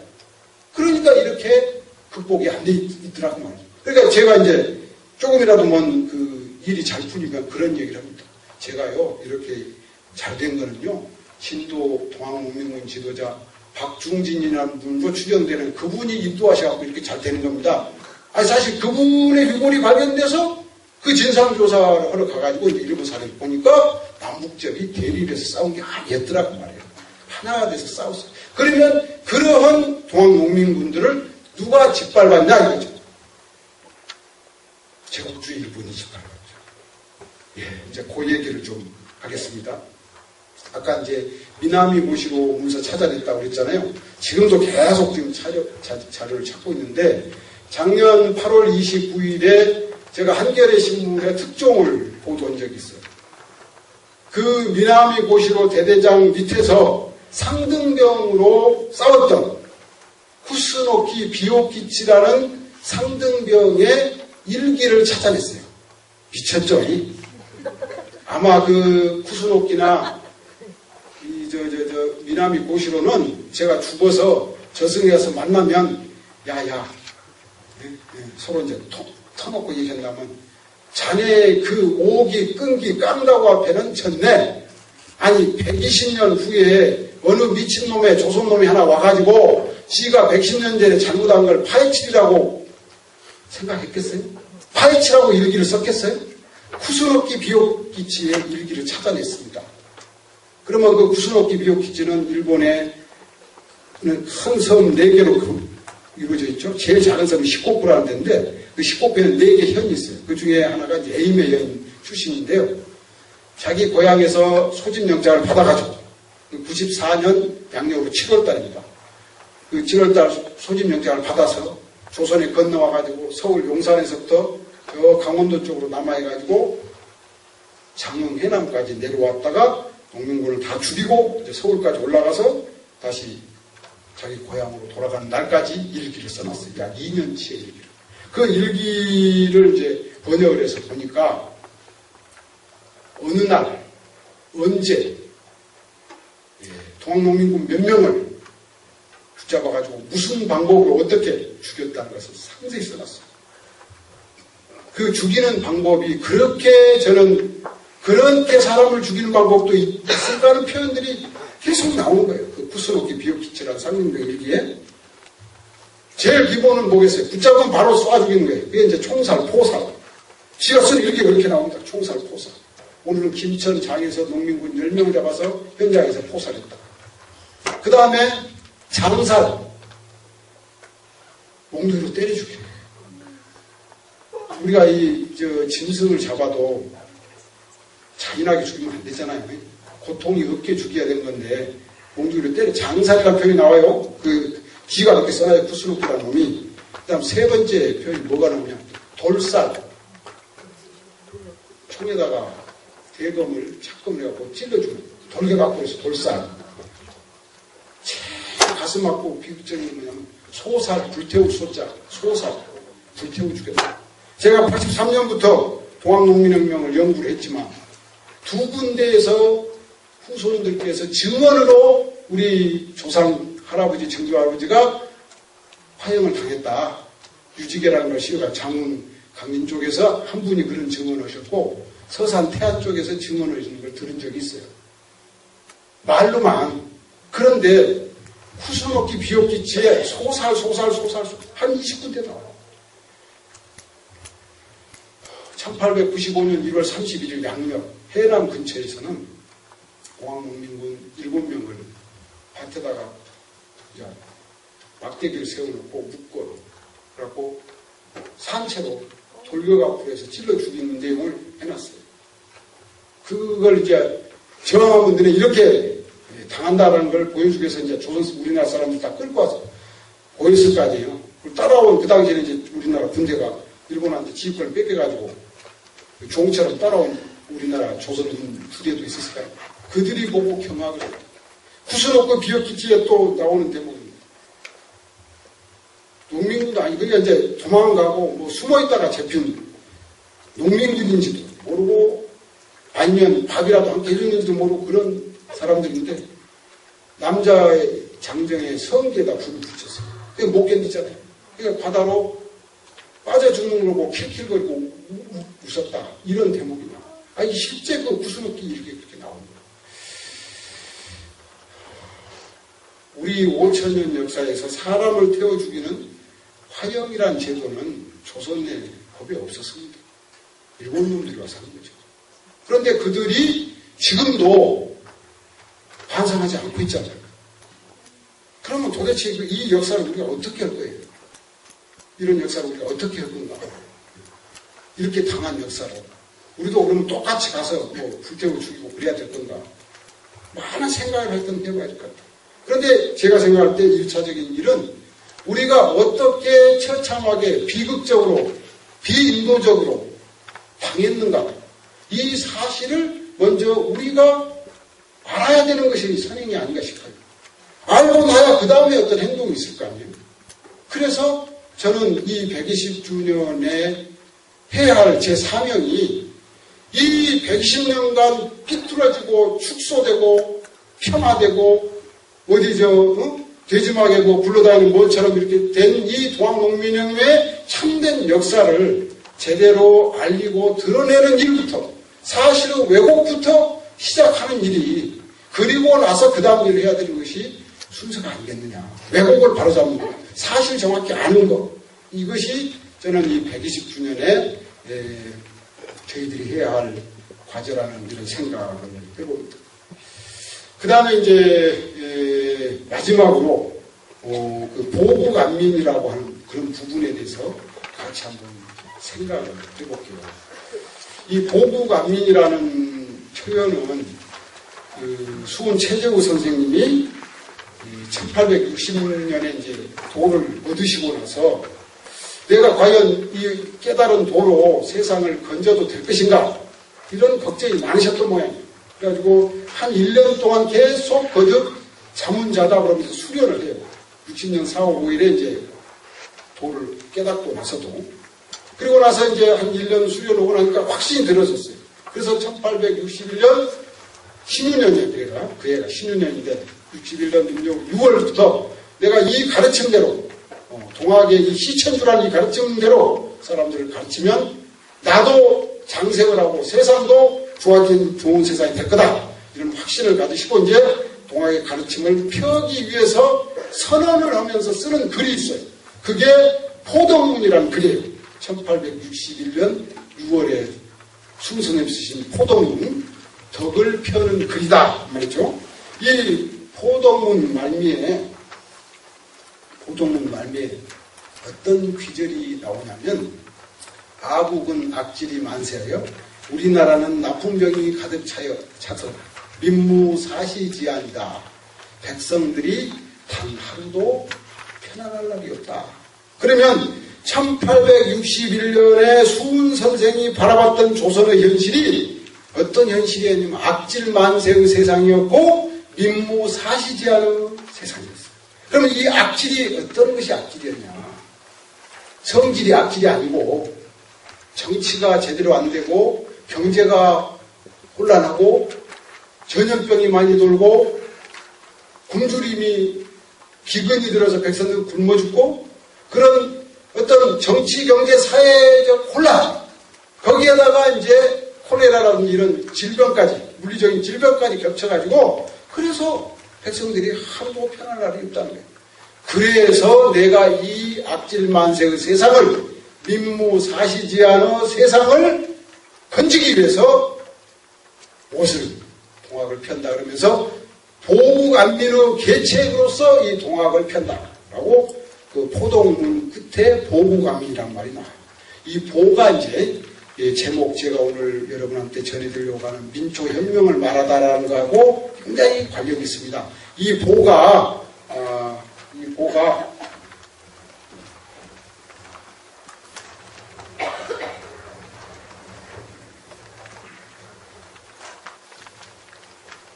그러니까 이렇게 극복이 안 돼 있더라고 말이죠. 그러니까 제가 이제 조금이라도 그 일이 잘 풀리면 그런 얘기를 합니다. 제가요, 이렇게 잘 된 거는요, 신도 동학농민군 지도자 박중진이라는 분으로 추정되는 그분이 인도하셔갖고 이렇게 잘 되는 겁니다. 아니, 사실 그분의 유골이 발견돼서 그 진상조사를 하러 가가지고 이제 일본 사례를 보니까 남북적이 대립해서 싸운 게 아니었더라고 말이에요. 하나가 돼서 싸웠어요. 그러면 그러한 동학농민군들을 누가 짓밟았냐 이거죠. 제국주의 일본이 짓밟았죠. 예, 이제 그 얘기를 좀 하겠습니다. 아까 이제 미나미 고시로 문서 찾아냈다고 그랬잖아요. 지금도 계속 지금 자료를 찾고 있는데 작년 8월 29일에 제가 한겨레 신문의 특종을 보도한 적이 있어요. 그 미나미 고시로 대대장 밑에서 상등병으로 싸웠던 쿠스노키 비오키치라는 상등병의 일기를 찾아냈어요. 미쳤죠? 아마 그 쿠스노키나 미나미 고시로는 제가 죽어서 저승에서 만나면 야야 서로 이제 터놓고 얘기한다면 자네 그 오기 끈기 깡다고 앞에는 졌네. 아니 120년 후에 어느 미친놈의 조선놈이 하나 와가지고 지가 110년 전에 잘못한 걸 파헤치리라고 생각했겠어요? 파헤치라고 일기를 썼겠어요? 쿠스노키 비오키치의 일기를 찾아냈습니다. 그러면 그 쿠스노키 비오키치는 일본의 큰 섬 4개로 이루어져 있죠. 제일 작은 섬이 시코쿠라는 데인데 그 시코쿠에는 4개 현이 있어요. 그 중에 하나가 이제 에이메 현 출신인데요. 자기 고향에서 소집영장을 받아가지고 94년 양력으로 7월달입니다. 그 7월달 소집영장을 받아서 조선에 건너와가지고 서울 용산에서부터 저 강원도 쪽으로 남아해가지고 장흥 해남까지 내려왔다가 농민군을 다 죽이고 이제 서울까지 올라가서 다시 자기 고향으로 돌아가는 날까지 일기를 써놨어요. 약 2년치의 일기를. 그 일기를 이제 번역을 해서 보니까 어느 날, 언제 동학농민군 몇 명을 붙잡아가지고 무슨 방법으로 어떻게 죽였다는 것을 상세히 써놨어요. 그 죽이는 방법이 그렇게 저는 그렇게 사람을 죽이는 방법도 있을까 하는 표현들이 계속 나오는 거예요. 그 쿠스노키 비오키치라는 상징적 일기에. 제일 기본은 뭐겠어요? 붙잡으면 바로 쏴 죽이는 거예요. 그게 이제 총살, 포살. 지가 쓴 일기가 그렇게 나옵니다. 총살, 포살. 오늘은 김천 장에서 농민군 10명 잡아서 현장에서 포살했다. 그 다음에 장살. 몽둥이로 때려 죽이는 거예요. 우리가 짐승을 잡아도 잔인하게 죽이면 안 되잖아요. 고통이 없게 죽여야 되는 건데 몽둥이로 때려 장살이라는 표현이 나와요. 그 뒤가 그렇게 써놔요. 쿠스노키라는 놈이. 그 다음 세 번째 표현이 뭐가 나오냐. 돌살. 총에다가 대검을 착검을 해갖고 찔러주는 돌개 갖고 있어. 돌살. 제일 가슴 맞고 비극적인 뭐냐면 소살. 불태우 소자. 소살. 불태우 죽였다. 제가 83년부터 동학농민혁명을 연구를 했지만 두 군데에서 후손들께서 증언으로 우리 조상 할아버지, 증조 할아버지가 화형을 당했다. 유지계라는 걸 시가 장흥 강진 쪽에서 한 분이 그런 증언을 하셨고 서산 태안 쪽에서 증언을 해주는 걸 들은 적이 있어요. 말로만. 그런데 쿠스노키 비오키치에 소살 한 20군데 나와요. 1895년 1월 31일 양력 해남 근처에서는 공항농민군 7명을 밭에다가 막대기를 세워놓고 묶어 그래갖고 산채로 돌격앞으로해서 찔러 죽이는 내용을 해놨어요. 그걸 이제 정황한 분들은 이렇게 당한다라는 걸 보여주기 위해서 이제 조선 우리나라 사람들 다 끌고 와서 보였을 거 아니에요. 따라온 그 당시에는 이제 우리나라 군대가 일본한테 지휘권을 뺏겨가지고 종처럼 따라온 우리나라 조선군 부대도 있었을까요? 그들이 보고 경악을 해요. 쿠스노키 비오키치에 또 나오는 대목입니다. 농민군도 아니고 그러니까 이제 도망가고 뭐 숨어있다가 잡힌 농민군인지도 모르고 반년 밥이라도 함께 해줬는지도 모르고 그런 사람들인데 남자의 장정의 성기에다 불을 붙였어요. 그게 못 견디잖아요. 그러니까 바다로 빠져 죽는 걸 보고 킬킬거리고 웃었다. 이런 대목이 나와요. 아니, 실제 그 구슬먹기 이렇게 그렇게 나옵니다. 우리 5,000년 역사에서 사람을 태워 죽이는 화형이란 제도는 조선의 법에 없었습니다. 일본 놈들이 와서 하는 거죠. 그런데 그들이 지금도 반성하지 않고 있잖아요. 그러면 도대체 이 역사를 우리가 어떻게 할 거예요? 이런 역사를 우리가 어떻게 할 건가? 이렇게 당한 역사를. 우리도 그러면 똑같이 가서 뭐 불태워 죽이고 그래야 될 건가? 많은 생각을 할 땐 해봐야 될 것 같아요. 그런데 제가 생각할 때 1차적인 일은 우리가 어떻게 처참하게 비극적으로 비인도적으로 당했는가 이 사실을 먼저 우리가 알아야 되는 것이 선행이 아닌가 싶어요. 알고 나야 그 다음에 어떤 행동이 있을 거 아니에요. 그래서 저는 이 120주년에 해야 할 제 사명이 이 120년간 삐뚤어지고 축소되고 폄하되고 돼지막에 뭐 굴러다니는 뭐처럼 이렇게 된 이 동학농민혁명의 참된 역사를 제대로 알리고 드러내는 일부터 사실은 왜곡부터 시작하는 일이 그리고 나서 그 다음 일을 해야 되는 것이 순서가 아니겠느냐. 왜곡을 바로잡는 것, 사실 정확히 아는 것 이것이 저는 이 120주년에 저희들이 해야 할 과제라는 이런 생각을 해봅니다. 그 다음에 이제 마지막으로 그 보국안민이라고 하는 그런 부분에 대해서 같이 한번 생각을 해볼게요. 이 보국안민이라는 표현은 그 수원 최재우 선생님이 1860년에 이제 도를 얻으시고 나서 내가 과연 이 깨달은 도로 세상을 건져도 될 것인가 이런 걱정이 많으셨던 모양이에요. 그래가지고 한 1년 동안 계속 거듭 잠은 자다 그러면서 수련을 해요. 60년 4월 5일에 이제 도를 깨닫고 나서도. 그리고 나서 이제 한 1년 수련하고 나니까 확신이 들어졌어요. 그래서 1861년 신유년이에요. 그 애가 신유년인데 61년 민족 6월부터 내가 이 가르침대로 동학의 이 시천주라는 이 가르침대로 사람들을 가르치면 나도 장생을 하고 세상도 좋은 세상이 될 거다. 이런 확신을 가지시고 이제 동학의 가르침을 펴기 위해서 선언을 하면서 쓰는 글이 있어요. 그게 포덕문이라는 글이에요. 1861년 6월에 순선생님 쓰신 포덕문, 덕을 펴는 글이다 말이죠. 이 포덕문 말미에 어떤 귀절이 나오냐면 아국은 악질이 만세하여 우리나라는 나쁜 병이 가득 차서 민무사시지안이다. 백성들이 단 하루도 편안할 날이 없다. 그러면 1861년에 수훈 선생이 바라봤던 조선의 현실이 어떤 현실이었냐면 악질만세의 세상이었고 민무사시지안의 세상이었어요. 그러면 이 악질이 어떤 것이 악질이었냐. 성질이 악질이 아니고 정치가 제대로 안 되고 경제가 혼란하고 전염병이 많이 돌고 굶주림이 기근이 들어서 백성들 굶어 죽고 그런 어떤 정치, 경제, 사회적 혼란 거기에다가 이제 콜레라라든지 이런 질병까지 물리적인 질병까지 겹쳐가지고 그래서 백성들이 하루도 편할 날이 없다는 거예요. 그래서 내가 이 악질만세의 세상을 민무사시지안의 세상을 건지기 위해서 옷을 동학을 편다 그러면서 보국안민의 계책으로서 이 동학을 편다라고 그 포동문 끝에 보국안민이란 말이 나와요. 이 보가 이제 제목 제가 오늘 여러분한테 전해드리려고 하는 민초혁명을 말하다라는 거하고 굉장히 관련이 있습니다. 이 보가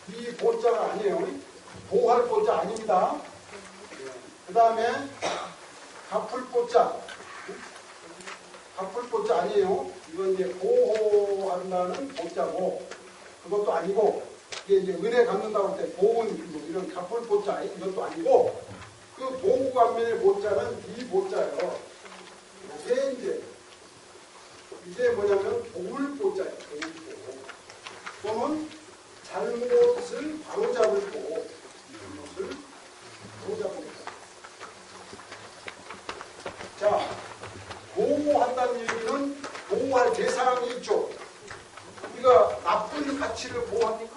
이 보자가 아니에요. 보할 보자 아닙니다. 그 다음에 갚을 보자. 갚을 보자 아니에요. 이건 이제 보호한다는 보자고 그것도 아니고 이게 이제 은혜 갚는다고 할 때 보은 뭐 이런 갚을 보자 이것도 아니고 그 보국안민의 보자는 이 보자예요. 이게 뭐냐면 보물 보자예요. 보물 보. 가치를 보호합니까?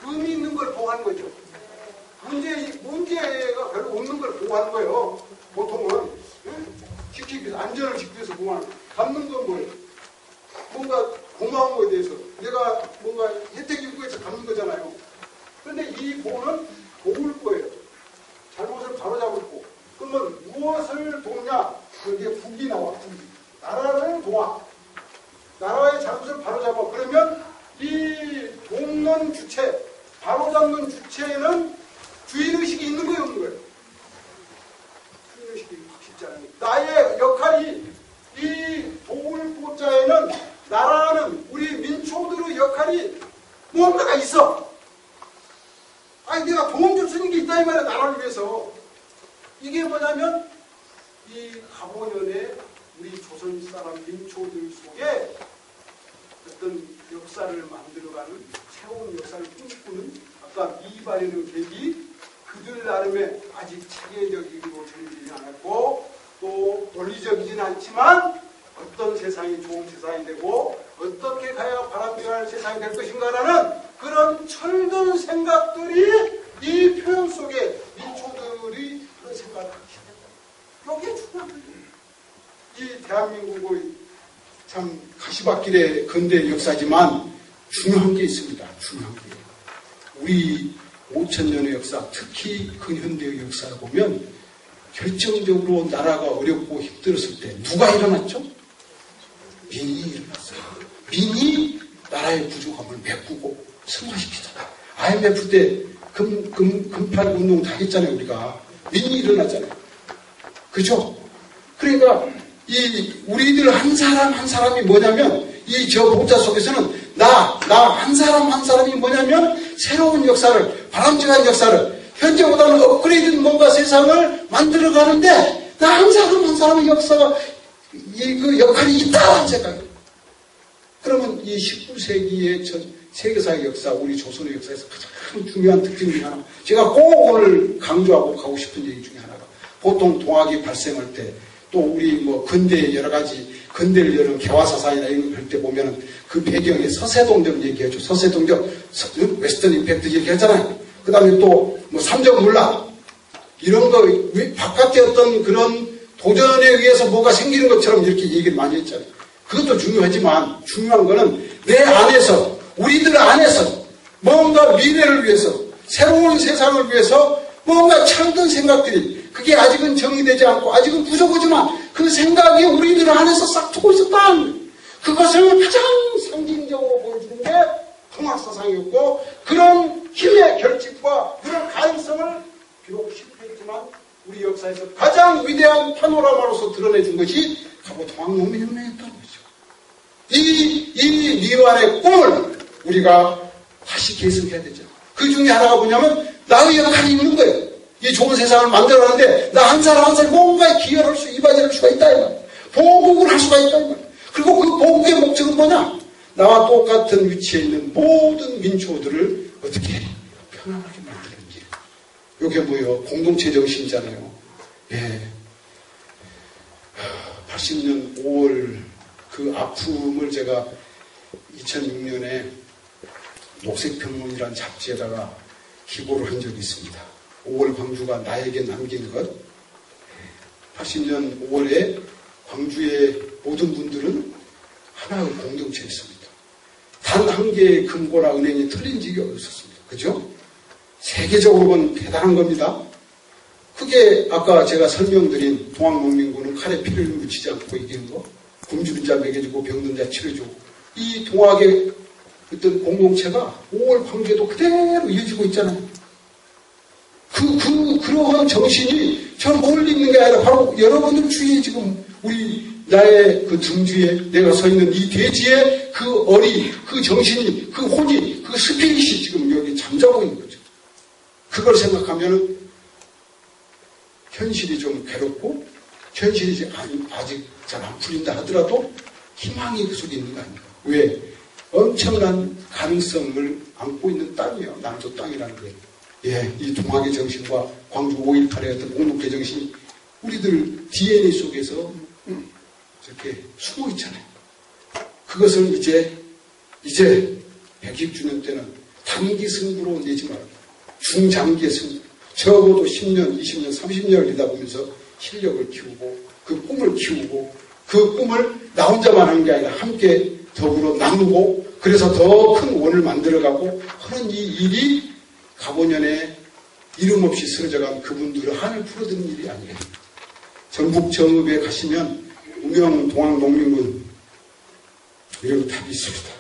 의미 있는 걸 보호하는 거죠. 문제가 별로 없는 걸 보호하는 거예요. 보통은 지키기 위해서, 안전을 지키기 위해서 보호하는 거예요. 갚는 건 뭐예요? 뭔가 고마운 거에 대해서 내가 뭔가 혜택 요구해서 갚는 거잖아요. 그런데 이 보호는 도울 거예요. 잘못을 바로잡을 거. 그러면 무엇을 돕냐? 그게 북이 나와. 북이. 나라를 도와. 나라의 잘못을 바로잡아. 그러면 이 돕는 주체, 바로잡는 주체에는 주인의식이 있는 거예요, 없는 거예요? 주인의식이 확실치 않아요. 나의 역할이 이 도울 보자에는 나라는 우리 민초들의 역할이 무언가가 있어. 아니 내가 도움 줄 수 있는 게 있다 이 말이야. 나라를 위해서. 이게 뭐냐면 이 가보년의 우리 조선 사람 민초들 속에 어떤 역사를 만들어가는 새로운 역사를 꿈꾸는 아까 이발이라는 계기 그들 나름의 아직 체계적이고 정리되지 않았고 또 논리적이진 않지만 어떤 세상이 좋은 세상이 되고 어떻게 가야 바람직한 세상이 될 것인가라는 그런 철든 생각들이 이 표현 속에 민초들이 그런 생각을 하시죠. 여기에 중요한 거예요. 이 대한민국의 참 가시밭길의 근대 역사지만 중요한 게 있습니다. 중요한 게. 우리 5,000년의 역사, 특히 근현대의 역사를 보면 결정적으로 나라가 어렵고 힘들었을 때 누가 일어났죠? 민이 일어났어요. 민이 나라의 부족함을 메꾸고 승화시키잖아요. IMF 때 금팔 운동 다 했잖아요. 우리가. 민이 일어났잖아요. 그죠? 그러니까 우리들 한 사람 한 사람이 뭐냐면 저 보자 속에서는 나 한 사람 한 사람이 뭐냐면 새로운 역사를, 바람직한 역사를, 현재보다는 업그레이드된 뭔가 세상을 만들어가는데 나 한 사람 한 사람의 역사가 그 역할이 있다는 생각이에요. 그러면 이 19세기의 세계사의 역사, 우리 조선의 역사에서 가장 중요한 특징 중에 하나, 제가 꼭 오늘 강조하고 가고 싶은 얘기 중에 하나가 보통 동학이 발생할 때 또 우리 뭐 근대의 여러 가지 근대를 여는 개화사상이나 이런 걸 할 때 보면은 그 배경에 서세동적 얘기하죠. 서세동적 웨스턴 임팩트 얘기하잖아요. 그 다음에 또 뭐 삼정문락 이런 거 바깥의 어떤 그런 도전에 의해서 뭐가 생기는 것처럼 이렇게 얘기를 많이 했잖아요. 그것도 중요하지만 중요한 거는 내 안에서 우리들 안에서 뭔가 미래를 위해서 새로운 세상을 위해서 뭔가 철든 생각들이 그게 아직은 정의되지 않고 아직은 부족하지만 그 생각이 우리들 안에서 싹트고 있었다는 그것을 가장 상징적으로 보여주는 게 통합사상이었고 그런 힘의 결집과 그런 가능성을 비록 실패했지만 우리 역사에서 가장 위대한 파노라마로서 드러내준 것이 바로 통합농민혁명이었다는 거죠. 이 미완의 꿈을 우리가 다시 계승해야 되죠. 그 중에 하나가 뭐냐면 나의 역할이 있는 거예요. 이 좋은 세상을 만들어가는데 나 한 사람 한 사람 뭔가에 기여를 할 수, 이바지할 수가 있다 이 말이야. 보국을 할 수가 있다 이 말이야. 그리고 그 보국의 목적은 뭐냐? 나와 똑같은 위치에 있는 모든 민초들을 어떻게 편안하게 만드는지. 이게 뭐예요? 공동체 정신이잖아요. 예. 80년 5월 그 아픔을 제가 2006년에 녹색평론이라는 잡지에다가 기고를 한 적이 있습니다. 5월 광주가 나에게 남긴 것. 80년 5월에 광주의 모든 분들은 하나의 공동체였습니다. 단 한 개의 금고나 은행이 틀린 적이 없었습니다. 그죠? 세계적으로 보면 대단한 겁니다. 그게 아까 제가 설명드린 동학농민군은 칼에 피를 묻히지 않고 이기는 거, 굶주린 자 먹여주고 병든 자 치료주고, 이 동학의 어떤 공동체가 5월 광주에도 그대로 이어지고 있잖아요. 그러한 정신이 저 멀리 있는 게 아니라 바로 여러분들 주위에 지금 나의 그 등주에 내가 서 있는 이 대지에 그 어리, 그 정신이, 그 혼이, 그 스피릿이 지금 여기 잠자고 있는 거죠. 그걸 생각하면은 현실이 좀 괴롭고 현실이 아직 잘 안 풀린다 하더라도 희망이 그 속에 있는 거 아닙니까? 왜? 엄청난 가능성을 안고 있는 땅이에요. 남도 땅이라는 게. 예, 이 동학의 정신과 광주 5.18의 어떤 공동체 정신이 우리들 DNA 속에서 이렇게 숨어 있잖아요. 그것을 이제 110주년 때는 단기 승부로 내지 말고 중장기의 승부, 적어도 10년, 20년, 30년을 내다 보면서 실력을 키우고 그 꿈을 키우고 그 꿈을 나 혼자만 하는 게 아니라 함께 더불어 나누고 그래서 더 큰 원을 만들어가고 하는 이 일이 가보년에 이름 없이 쓰러져간 그분들의 한을 풀어드는 일이 아니에요. 전북 정읍에 가시면 우명 동학농민군 위령탑이 있습니다.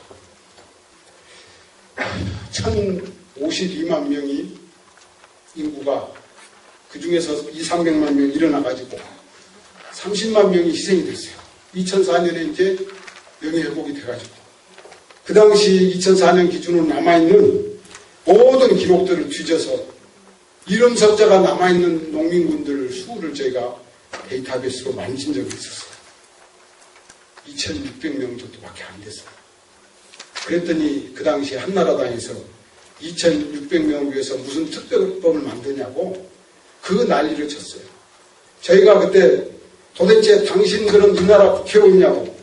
1052만 명이 인구가 그 중에서 200~300만 명이 일어나가지고 30만 명이 희생이 됐어요. 2004년에 이제 명예회복이 돼가지고 그 당시 2004년 기준으로 남아있는 모든 기록들을 뒤져서 이름 섭자가 남아있는 농민군들 수를 저희가 데이터베이스로 만진 적이 있었어요. 2600명 정도밖에 안 됐어요. 그랬더니 그 당시 한나라당에서 2600명을 위해서 무슨 특별법을 만드냐고 그 난리를 쳤어요. 저희가 그때 도대체 당신들은 이 나라 국회의원이냐고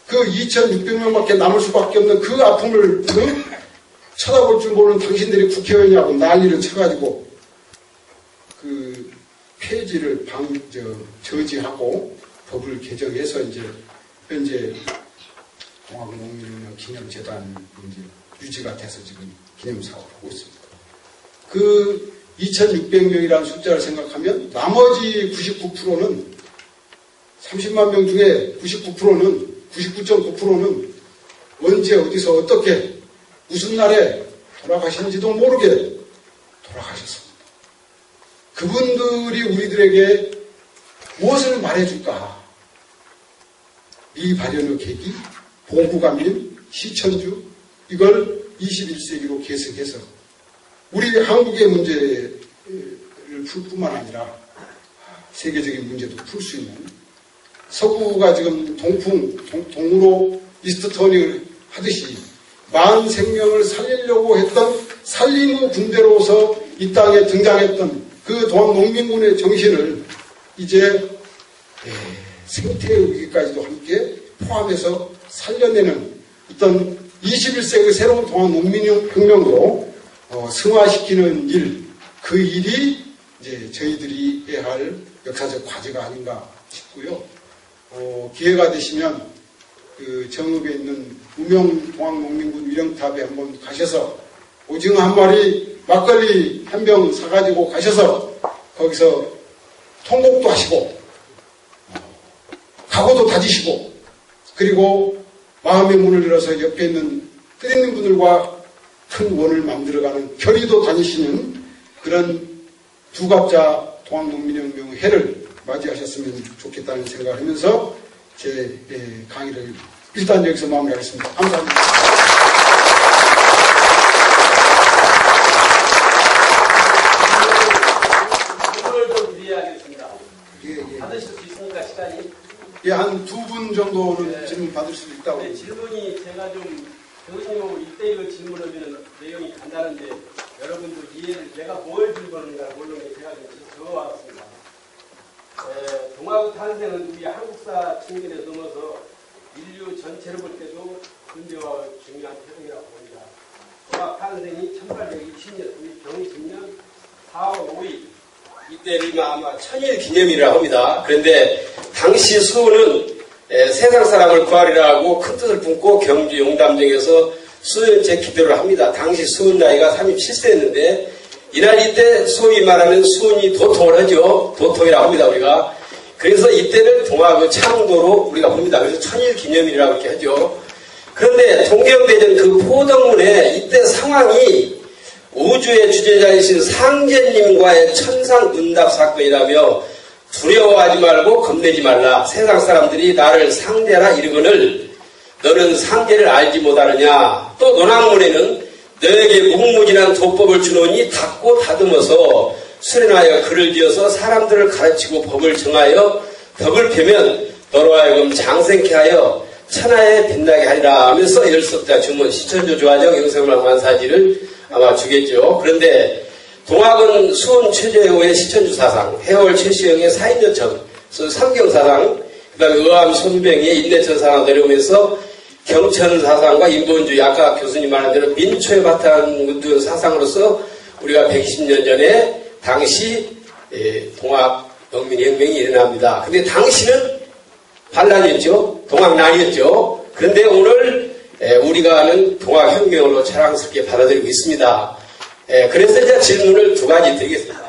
그 2600명밖에 남을 수밖에 없는 그 아픔을 쳐다볼 줄 모르는 당신들이 국회의원이냐고 난리를 쳐가지고 그 폐지를 저지하고 법을 개정해서 이제 현재 동학농민운영 기념재단 이제 유지가 돼서 지금 기념사업을 하고 있습니다. 그 2600명이라는 숫자를 생각하면 나머지 99%는 30만 명 중에 99.9%는 언제 어디서 어떻게 무슨 날에 돌아가셨는지도 모르게 돌아가셨습니다. 그분들이 우리들에게 무엇을 말해줄까? 미발현의 계기, 보구감림, 시천주 이걸 21세기로 계승해서 우리 한국의 문제를 풀 뿐만 아니라 세계적인 문제도 풀 수 있는 서구가 지금 동으로 이스트 터닝을 하듯이 만 생명을 살리려고 했던 살리는 군대로서 이 땅에 등장했던 그 동학농민군의 정신을 이제 생태의 위기까지도 함께 포함해서 살려내는 어떤 21세기 새로운 동학농민혁명으로 승화시키는 일, 그 일이 이제 저희들이 해야 할 역사적 과제가 아닌가 싶고요. 기회가 되시면 그 정읍에 있는 우명 동학농민군 위령탑에 한번 가셔서 오징어 한 마리, 막걸리 한 병 사가지고 가셔서 거기서 통곡도 하시고 각오도 다지시고 그리고 마음의 문을 열어서 옆에 있는 뜻있는 분들과 큰 원을 만들어가는 결의도 다니시는 그런 두갑자 동학농민혁명 해를 맞이하셨으면 좋겠다는 생각을 하면서 제 강의를 일단 여기서 마무리하겠습니다. 감사합니다. 질문을 좀 드려야겠습니다. 받으실 수 있습니까, 시간이? 예, 한 2분 정도는 질문 받을 수도 있다고. 네, 질문이 제가 좀 교수님하고 1대1로 질문하면 내용이 간단한데 여러분도 이해를 내가 뭘 질문하는가 모르는 게 제가 좀 적어왔습니다. 동학 탄생은 우리 한국사 측면에 넘어서 인류 전체를 볼 때도 근대와 중요한 태동이라고 봅니다. 동학 탄생이 1820년 우리 경신년 4월 5일 이때를 아마 천일 기념이라고 합니다. 그런데 당시 수훈은 세상 사람을 구하리라 하고 큰 뜻을 품고 경주 용담정에서 수연제 기도를 합니다. 당시 수훈 나이가 37세였는데 이날 이때 소위 말하면 수훈이 도통을 하죠. 도통이라고 합니다. 우리가. 그래서 이때를 동학의 창도로 우리가 봅니다. 그래서 천일 기념일이라고 이렇게 하죠. 그런데 동경대전 그 포덕문에 이때 상황이 우주의 주제자이신 상제님과의 천상문답 사건이라며 두려워하지 말고 겁내지 말라. 세상 사람들이 나를 상제라 이르거늘 너는 상제를 알지 못하느냐. 또 논학문에는 너에게 무궁무진한 도법을 주노니 닫고 다듬어서 수련하여 글을 지어서 사람들을 가르치고 법을 정하여 덕을 펴면 너로 하여금 장생케 하여 천하에 빛나게 하리라 하면서 열석자 주문 시천조 조화정 영생만 만사지를 아마 주겠죠. 그런데 동학은 수훈 최재호의 시천주 사상, 해월 최시영의 사인여청, 성경사상, 그 다음에 의암 손병의 인내천 사상 내려오면서 경천 사상과 인본주의, 아까 교수님 말한 대로 민초에 바탕 둔 사상으로서 우리가 120년 전에 당시 동학 농민혁명이 일어납니다. 근데 당시는 반란이었죠. 동학난이었죠. 그런데 오늘 우리가 아는 동학혁명으로 자랑스럽게 받아들이고 있습니다. 그래서 이제 질문을 두 가지 드리겠습니다.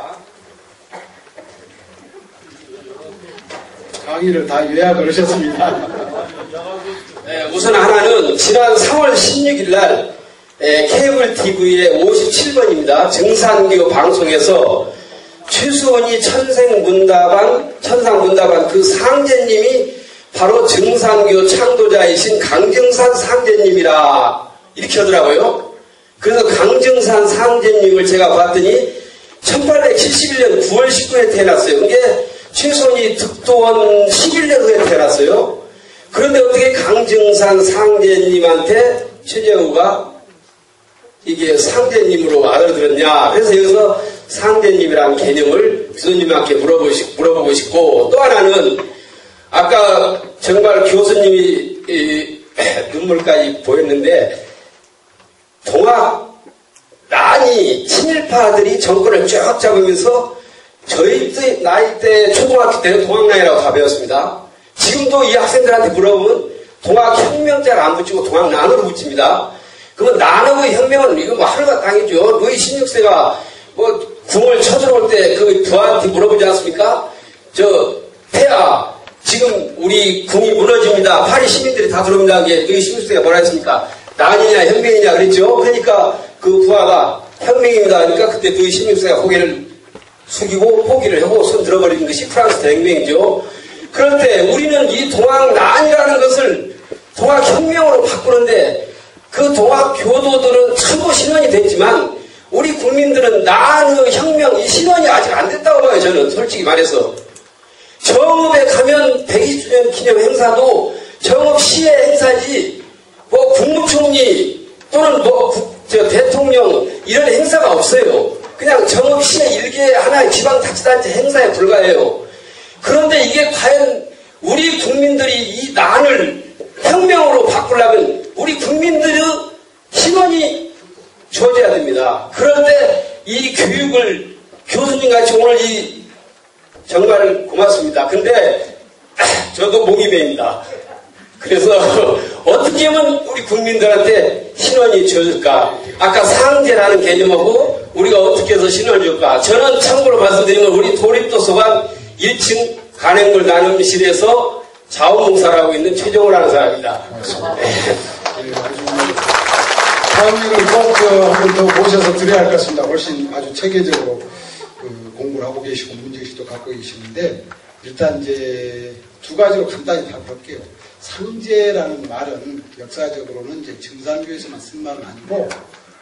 강의를 다 요약을 하셨습니다. 우선 하나는 지난 3월 16일 날 케이블 TV의 57번입니다. 정산교 방송에서 최수원이 천상문답한 그 상제님이 바로 정산교 창도자이신 강정산 상제님이라 이렇게 하더라고요. 그래서 강정산 상제님을 제가 봤더니 1871년 9월 19일에 태어났어요. 이게 최수원이 득도원 11년 후에 태어났어요. 그런데 어떻게 강정산 상제님한테 최재우가 이게 상제님으로 알아들었냐. 그래서 여기서 상제님이라는 개념을 교수님한테 물어보고 싶고, 또 하나는 아까 정말 교수님이 눈물까지 보였는데 동학난이 친일파들이 정권을 쭉 잡으면서 저희 나이 때 초등학교 때는 동학난이라고 다 배웠습니다. 지금도 이 학생들한테 물어보면 동학혁명자를 안 붙이고 동학난으로 붙입니다. 그러면 난하고 혁명은 이거 뭐 하루가 땅이죠. 루이 16세가 뭐 궁을 쳐들어올 때 그 부하한테 물어보지 않습니까? 폐하 지금 우리 궁이 무너집니다. 파리 시민들이 다 들어옵니다. 루이 16세가 뭐라 했습니까? 난이냐 혁명이냐 그랬죠. 그러니까 그 부하가 혁명입니다. 그러니까 그때 루이 16세가 고개를 숙이고 포기를 하고 손 들어버리는 것이 프랑스 대혁명이죠. 그런데 우리는 이 동학난이라는 것을 동학혁명으로 바꾸는데 그 동학교도들은 천부 신원이 됐지만 우리 국민들은 난의 혁명, 이 신원이 아직 안 됐다고 봐요. 저는 솔직히 말해서. 정읍에 가면 120주년 기념 행사도 정읍 시의 행사지 뭐 국무총리 또는 대통령 이런 행사가 없어요. 그냥 정읍 시의 일개 하나의 지방자치단체 행사에 불과해요. 그런데 이게 과연 우리 국민들이 이 난을 혁명으로 바꾸려면 우리 국민들의 신원이 주어져야 됩니다. 그런데 이 교육을 교수님같이 오늘 정말 고맙습니다. 근데 저도 목이 베입니다. 그래서 어떻게 하면 우리 국민들한테 신원이 주어질까? 아까 상제라는 개념하고 우리가 어떻게 해서 신원을 줄까? 저는 참고로 말씀드리면 우리 도립도서관 1층 간행물 나눔실에서 자원봉사를 하고 있는 최종호라는 사람입니다. 강의를 꼭 한 번 더 모셔서 드려야 할 것 같습니다. 훨씬 아주 체계적으로 공부를 하고 계시고 문제의식도 갖고 계시는데 일단 이제 두 가지로 간단히 답할게요. 상제라는 말은 역사적으로는 이제 정산교에서만 쓴 말은 아니고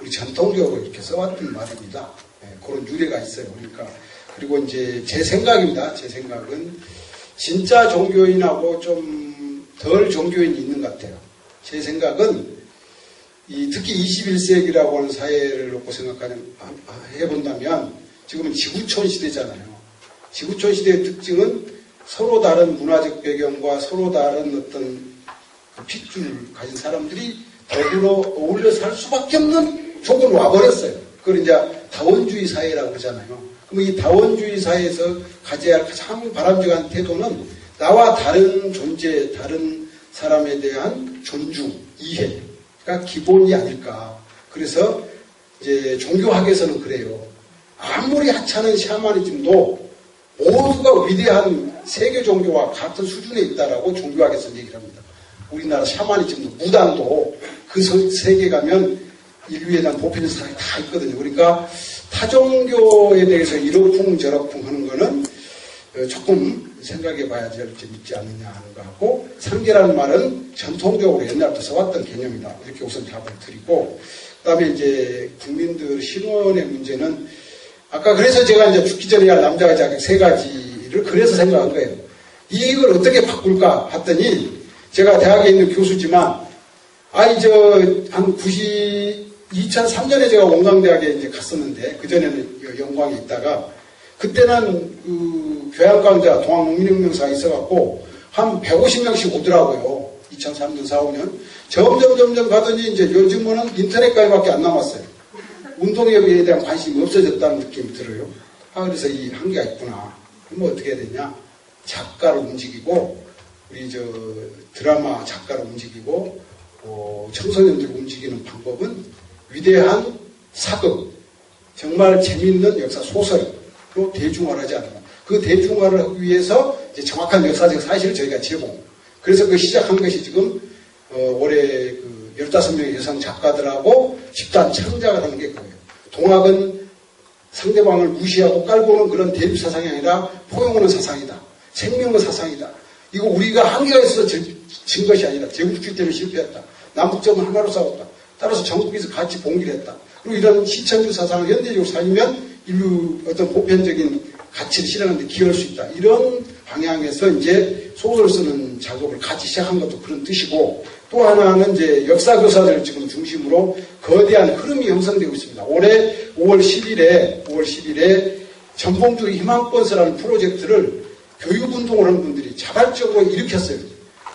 우리 전통적으로 이렇게 써왔던 말입니다. 그런 유래가 있어요. 그러니까 그리고 이제 제 생각입니다. 제 생각은 진짜 종교인하고 좀 덜 종교인이 있는 것 같아요. 제 생각은 특히 21세기라고 하는 사회를 놓고 해본다면 지금은 지구촌 시대잖아요. 지구촌 시대의 특징은 서로 다른 문화적 배경과 서로 다른 어떤 핏줄을 가진 사람들이 더불어 어울려 살 수밖에 없는 조건이 와버렸어요. 그걸 이제 다원주의 사회라고 그러잖아요. 그럼 이 다원주의 사회에서 가져야 할 가장 바람직한 태도는 나와 다른 존재, 다른 사람에 대한 존중, 이해가 기본이 아닐까. 그래서 이제 종교학에서는 그래요. 아무리 하찮은 샤머니즘도 모두가 위대한 세계 종교와 같은 수준에 있다라고 종교학에서는 얘기를 합니다. 우리나라 샤머니즘도 무당도 그 세계 가면 인류에 대한 보편적 사상이 다 있거든요. 그러니까 타종교에 대해서 이러쿵 저러쿵 하는 거는 조금 생각해 봐야 될 점이 있지 않느냐 하는 거 하고, 상제라는 말은 전통적으로 옛날부터 써왔던 개념이다. 이렇게 우선 답을 드리고, 그 다음에 이제 국민들 신원의 문제는 아까 그래서 제가 이제 죽기 전에 할 남자가 자격 세 가지를 그래서 생각한 거예요. 이걸 어떻게 바꿀까 했더니 제가 대학에 있는 교수지만 한 2003년에 제가 원광대학에 이제 갔었는데 그전에는 영광에 있다가 그때는 그 교양 강좌 동학농민혁명사가 있어갖고 한 150명씩 오더라고요. 2003년, 4, 5년. 점점 가더니 이제 요즘은 인터넷까지밖에 안 남았어요. 운동에 대한 관심이 없어졌다는 느낌이 들어요. 그래서 이 한계가 있구나. 그럼 어떻게 해야 되냐? 작가를 움직이고, 우리 드라마 작가를 움직이고, 청소년들을 움직이는 방법은 위대한 사극, 정말 재미있는 역사 소설로 대중화를 하지 않나. 그 대중화를 하기 위해서 이제 정확한 역사적 사실을 저희가 제공. 그래서 그 시작한 것이 지금 올해 15명의 여성 작가들하고 집단 창작을 하는 게 그거예요. 동학은 상대방을 무시하고 깔고 오는 그런 대립 사상이 아니라 포용하는 사상이다. 생명의 사상이다. 이거 우리가 한계가 있어서 진 것이 아니라 제국주의 때문에 실패했다. 남북점은 하나로 싸웠다. 따라서 전국에서 같이 봉기를 했다. 그리고 이런 시천주 사상을 현대적으로 살리면 인류 어떤 보편적인 가치를 실현하는 데 기여할 수 있다. 이런 방향에서 이제 소설 쓰는 작업을 같이 시작한 것도 그런 뜻이고, 또 하나는 이제 역사교사들을 지금 중심으로 거대한 흐름이 형성되고 있습니다. 올해 5월 10일에 전봉주 희망버스라는 프로젝트를 교육운동을 하는 분들이 자발적으로 일으켰어요.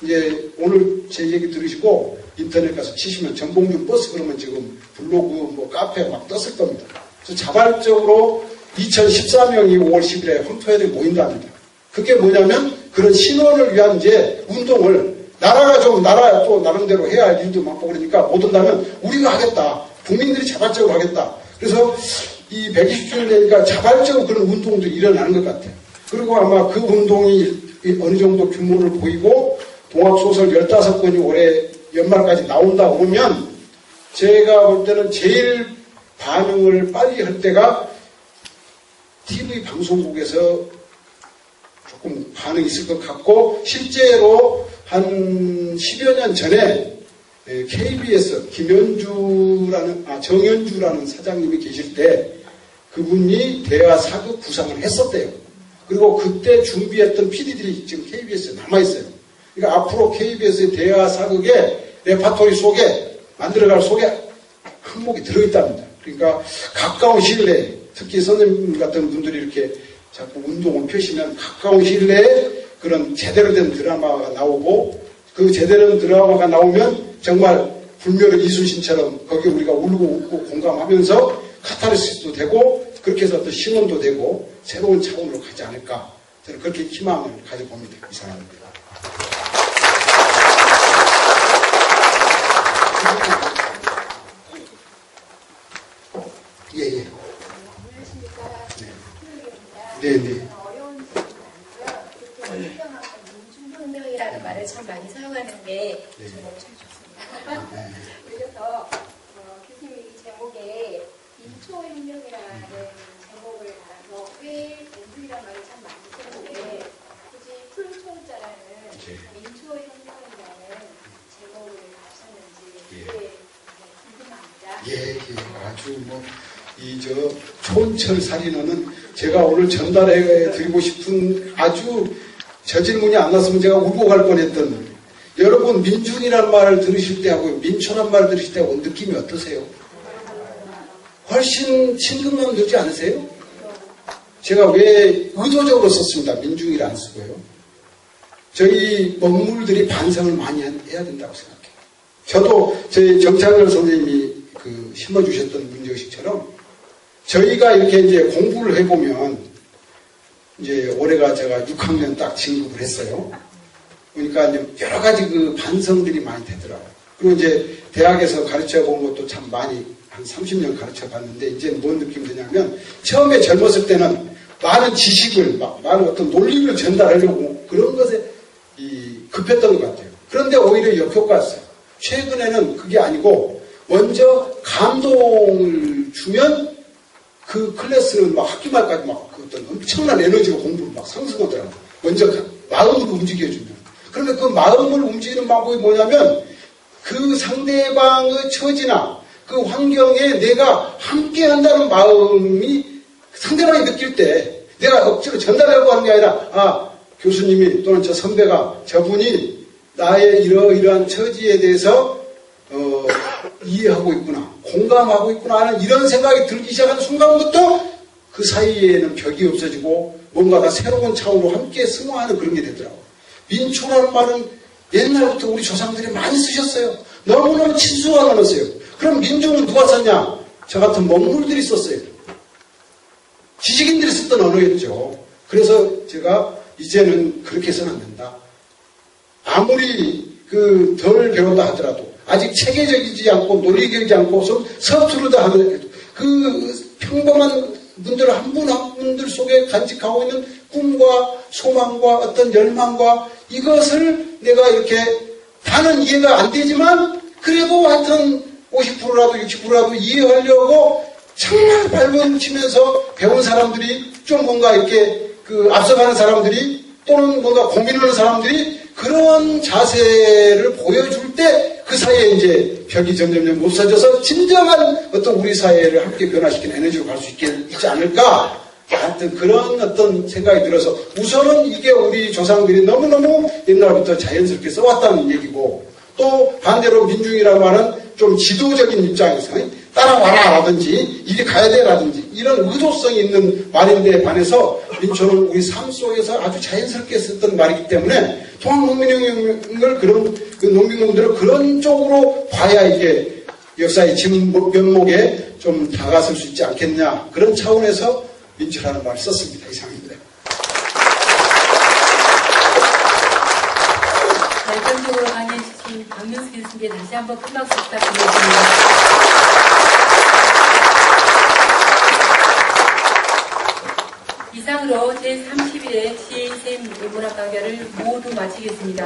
이제 오늘 제 얘기 들으시고 인터넷 가서 치시면 전봉주 버스 그러면 지금 블로그 카페 막 떴을 겁니다. 그래서 자발적으로 2014명이 5월 10일에 황토현에 모인답니다. 그게 뭐냐면 그런 신원을 위한 이제 운동을 나라가 또 나름대로 해야 할 일도 많고 그러니까 못 온다면 우리가 하겠다. 국민들이 자발적으로 하겠다. 그래서 이 120주년 되니까 자발적으로 그런 운동도 일어나는 것 같아요. 그리고 아마 그 운동이 어느 정도 규모를 보이고 동학소설 15권이 올해 연말까지 나온다 그러면 제가 볼 때는 제일 반응을 빨리 할 때가 TV 방송국에서 조금 반응이 있을 것 같고, 실제로 한 10여 년 전에 KBS 정연주라는 사장님이 계실 때 그분이 대화 사극 구상을 했었대요. 그리고 그때 준비했던 PD들이 지금 KBS에 남아있어요. 그러니까 앞으로 KBS의 대화 사극의 레파토리 속에 만들어갈 속에 항목이 들어있답니다. 그러니까 가까운 시일 내에 특히 선생님 같은 분들이 이렇게 자꾸 운동을 펴시면 가까운 시일 내에 그런 제대로 된 드라마가 나오고, 그 제대로 된 드라마가 나오면 정말 불멸의 이순신처럼 거기에 우리가 울고 웃고 공감하면서 카타르시스도 되고 그렇게 해서 또 신원도 되고 새로운 차원으로 가지 않을까, 저는 그렇게 희망을 가져봅니다. 이상합니다. 예. 네. 어려운 질문이고요. 그렇게 민중혁명이라는 말을 참 많이 사용하는데 저는 엄청 좋습니다. 그래서 교수님이 이 제목에 민초혁명이라는 제목을 달아서 왜 민중이라는 말을 참 많이 쓰는데 굳이 풀초자라는 민초혁명이라는 제목을 하셨는지 그게 궁금합니다. 아주 촌철살인어는 제가 오늘 전달해 드리고 싶은 아주 저 질문이 안 났으면 제가 울고 갈 뻔했던, 여러분 민중이란 말을 들으실 때하고 민초란 말을 들으실 때하고 느낌이 어떠세요? 훨씬 친근감 들지 않으세요? 제가 왜 의도적으로 썼습니다. 민중이라 안 쓰고요. 저희 먹물들이 반성을 많이 해야 된다고 생각해요. 저도 저희 정창열 선생님이 심어주셨던 문제의식처럼 저희가 이렇게 이제 공부를 해보면 이제 올해가 제가 6학년 딱 진급을 했어요. 그러니까 이제 여러 가지 반성들이 많이 되더라고요. 그리고 이제 대학에서 가르쳐 본 것도 참 많이 한 30년 가르쳐 봤는데 이제 뭔 느낌이 드냐면 처음에 젊었을 때는 많은 지식을 많은 어떤 논리를 전달하려고 그런 것에 급했던 것 같아요. 그런데 오히려 역효과였어요. 최근에는 그게 아니고 먼저 감동을 주면 그 클래스는 학기 말까지 어떤 엄청난 에너지로 공부를 상승하더라고요. 먼저 마음으로 움직여주면. 그런데 그 마음을 움직이는 방법이 뭐냐면 그 상대방의 처지나 그 환경에 내가 함께 한다는 마음이 상대방이 느낄 때 내가 억지로 전달하려고 하는 게 아니라 교수님이 또는 저 선배가 저분이 나의 이러이러한 처지에 대해서 이해하고 있구나, 공감하고 있구나 하는 이런 생각이 들기 시작하는 순간부터 그 사이에는 벽이 없어지고 뭔가 다 새로운 차원으로 함께 승화하는 그런 게 되더라고요. 민초라는 말은 옛날부터 우리 조상들이 많이 쓰셨어요. 너무너무 친숙한 언어세요. 그럼 민중은 누가 썼냐? 저 같은 먹물들이 썼어요. 지식인들이 썼던 언어였죠. 그래서 제가 이제는 그렇게 해서는 안 된다. 아무리 덜 배운다 하더라도 아직 체계적이지 않고 논리적이지 않고 서투르다 하더라도 그 평범한 분들 한 분 한 분들 속에 간직하고 있는 꿈과 소망과 어떤 열망과 이것을 내가 이렇게 다는 이해가 안 되지만 그래도 하여튼 50%라도 60%라도 이해하려고 정말 발버둥치면서 배운 사람들이 좀 뭔가 이렇게 앞서가는 사람들이 또는 뭔가 고민하는 사람들이 그런 자세를 보여줄 때 그 사이에 이제 벽이 점점 없어져서 진정한 어떤 우리 사회를 함께 변화시키는 에너지로 갈 수 있지 않을까? 하여튼 그런 어떤 생각이 들어서 우선은 이게 우리 조상들이 너무너무 옛날부터 자연스럽게 써왔다는 얘기고 또 반대로 민중이라는 말은 좀 지도적인 입장에서 따라와라 라든지 이리 가야 돼 라든지 이런 의도성이 있는 말인데 반해서 민초는 우리 삶 속에서 아주 자연스럽게 썼던 말이기 때문에 통합농민혁명을 그런 농민공들을 그런 쪽으로 봐야 이게 역사의 진면목에 좀 다가설 수 있지 않겠냐 그런 차원에서 민초라는 말을 썼습니다. 이상입니다. 결정적으로 강의해주신 박명수 교수님께 다시 한번 큰 박수 부탁드리겠습니다. 이상으로 제31회 시인샘 인문학 강좌를 모두 마치겠습니다.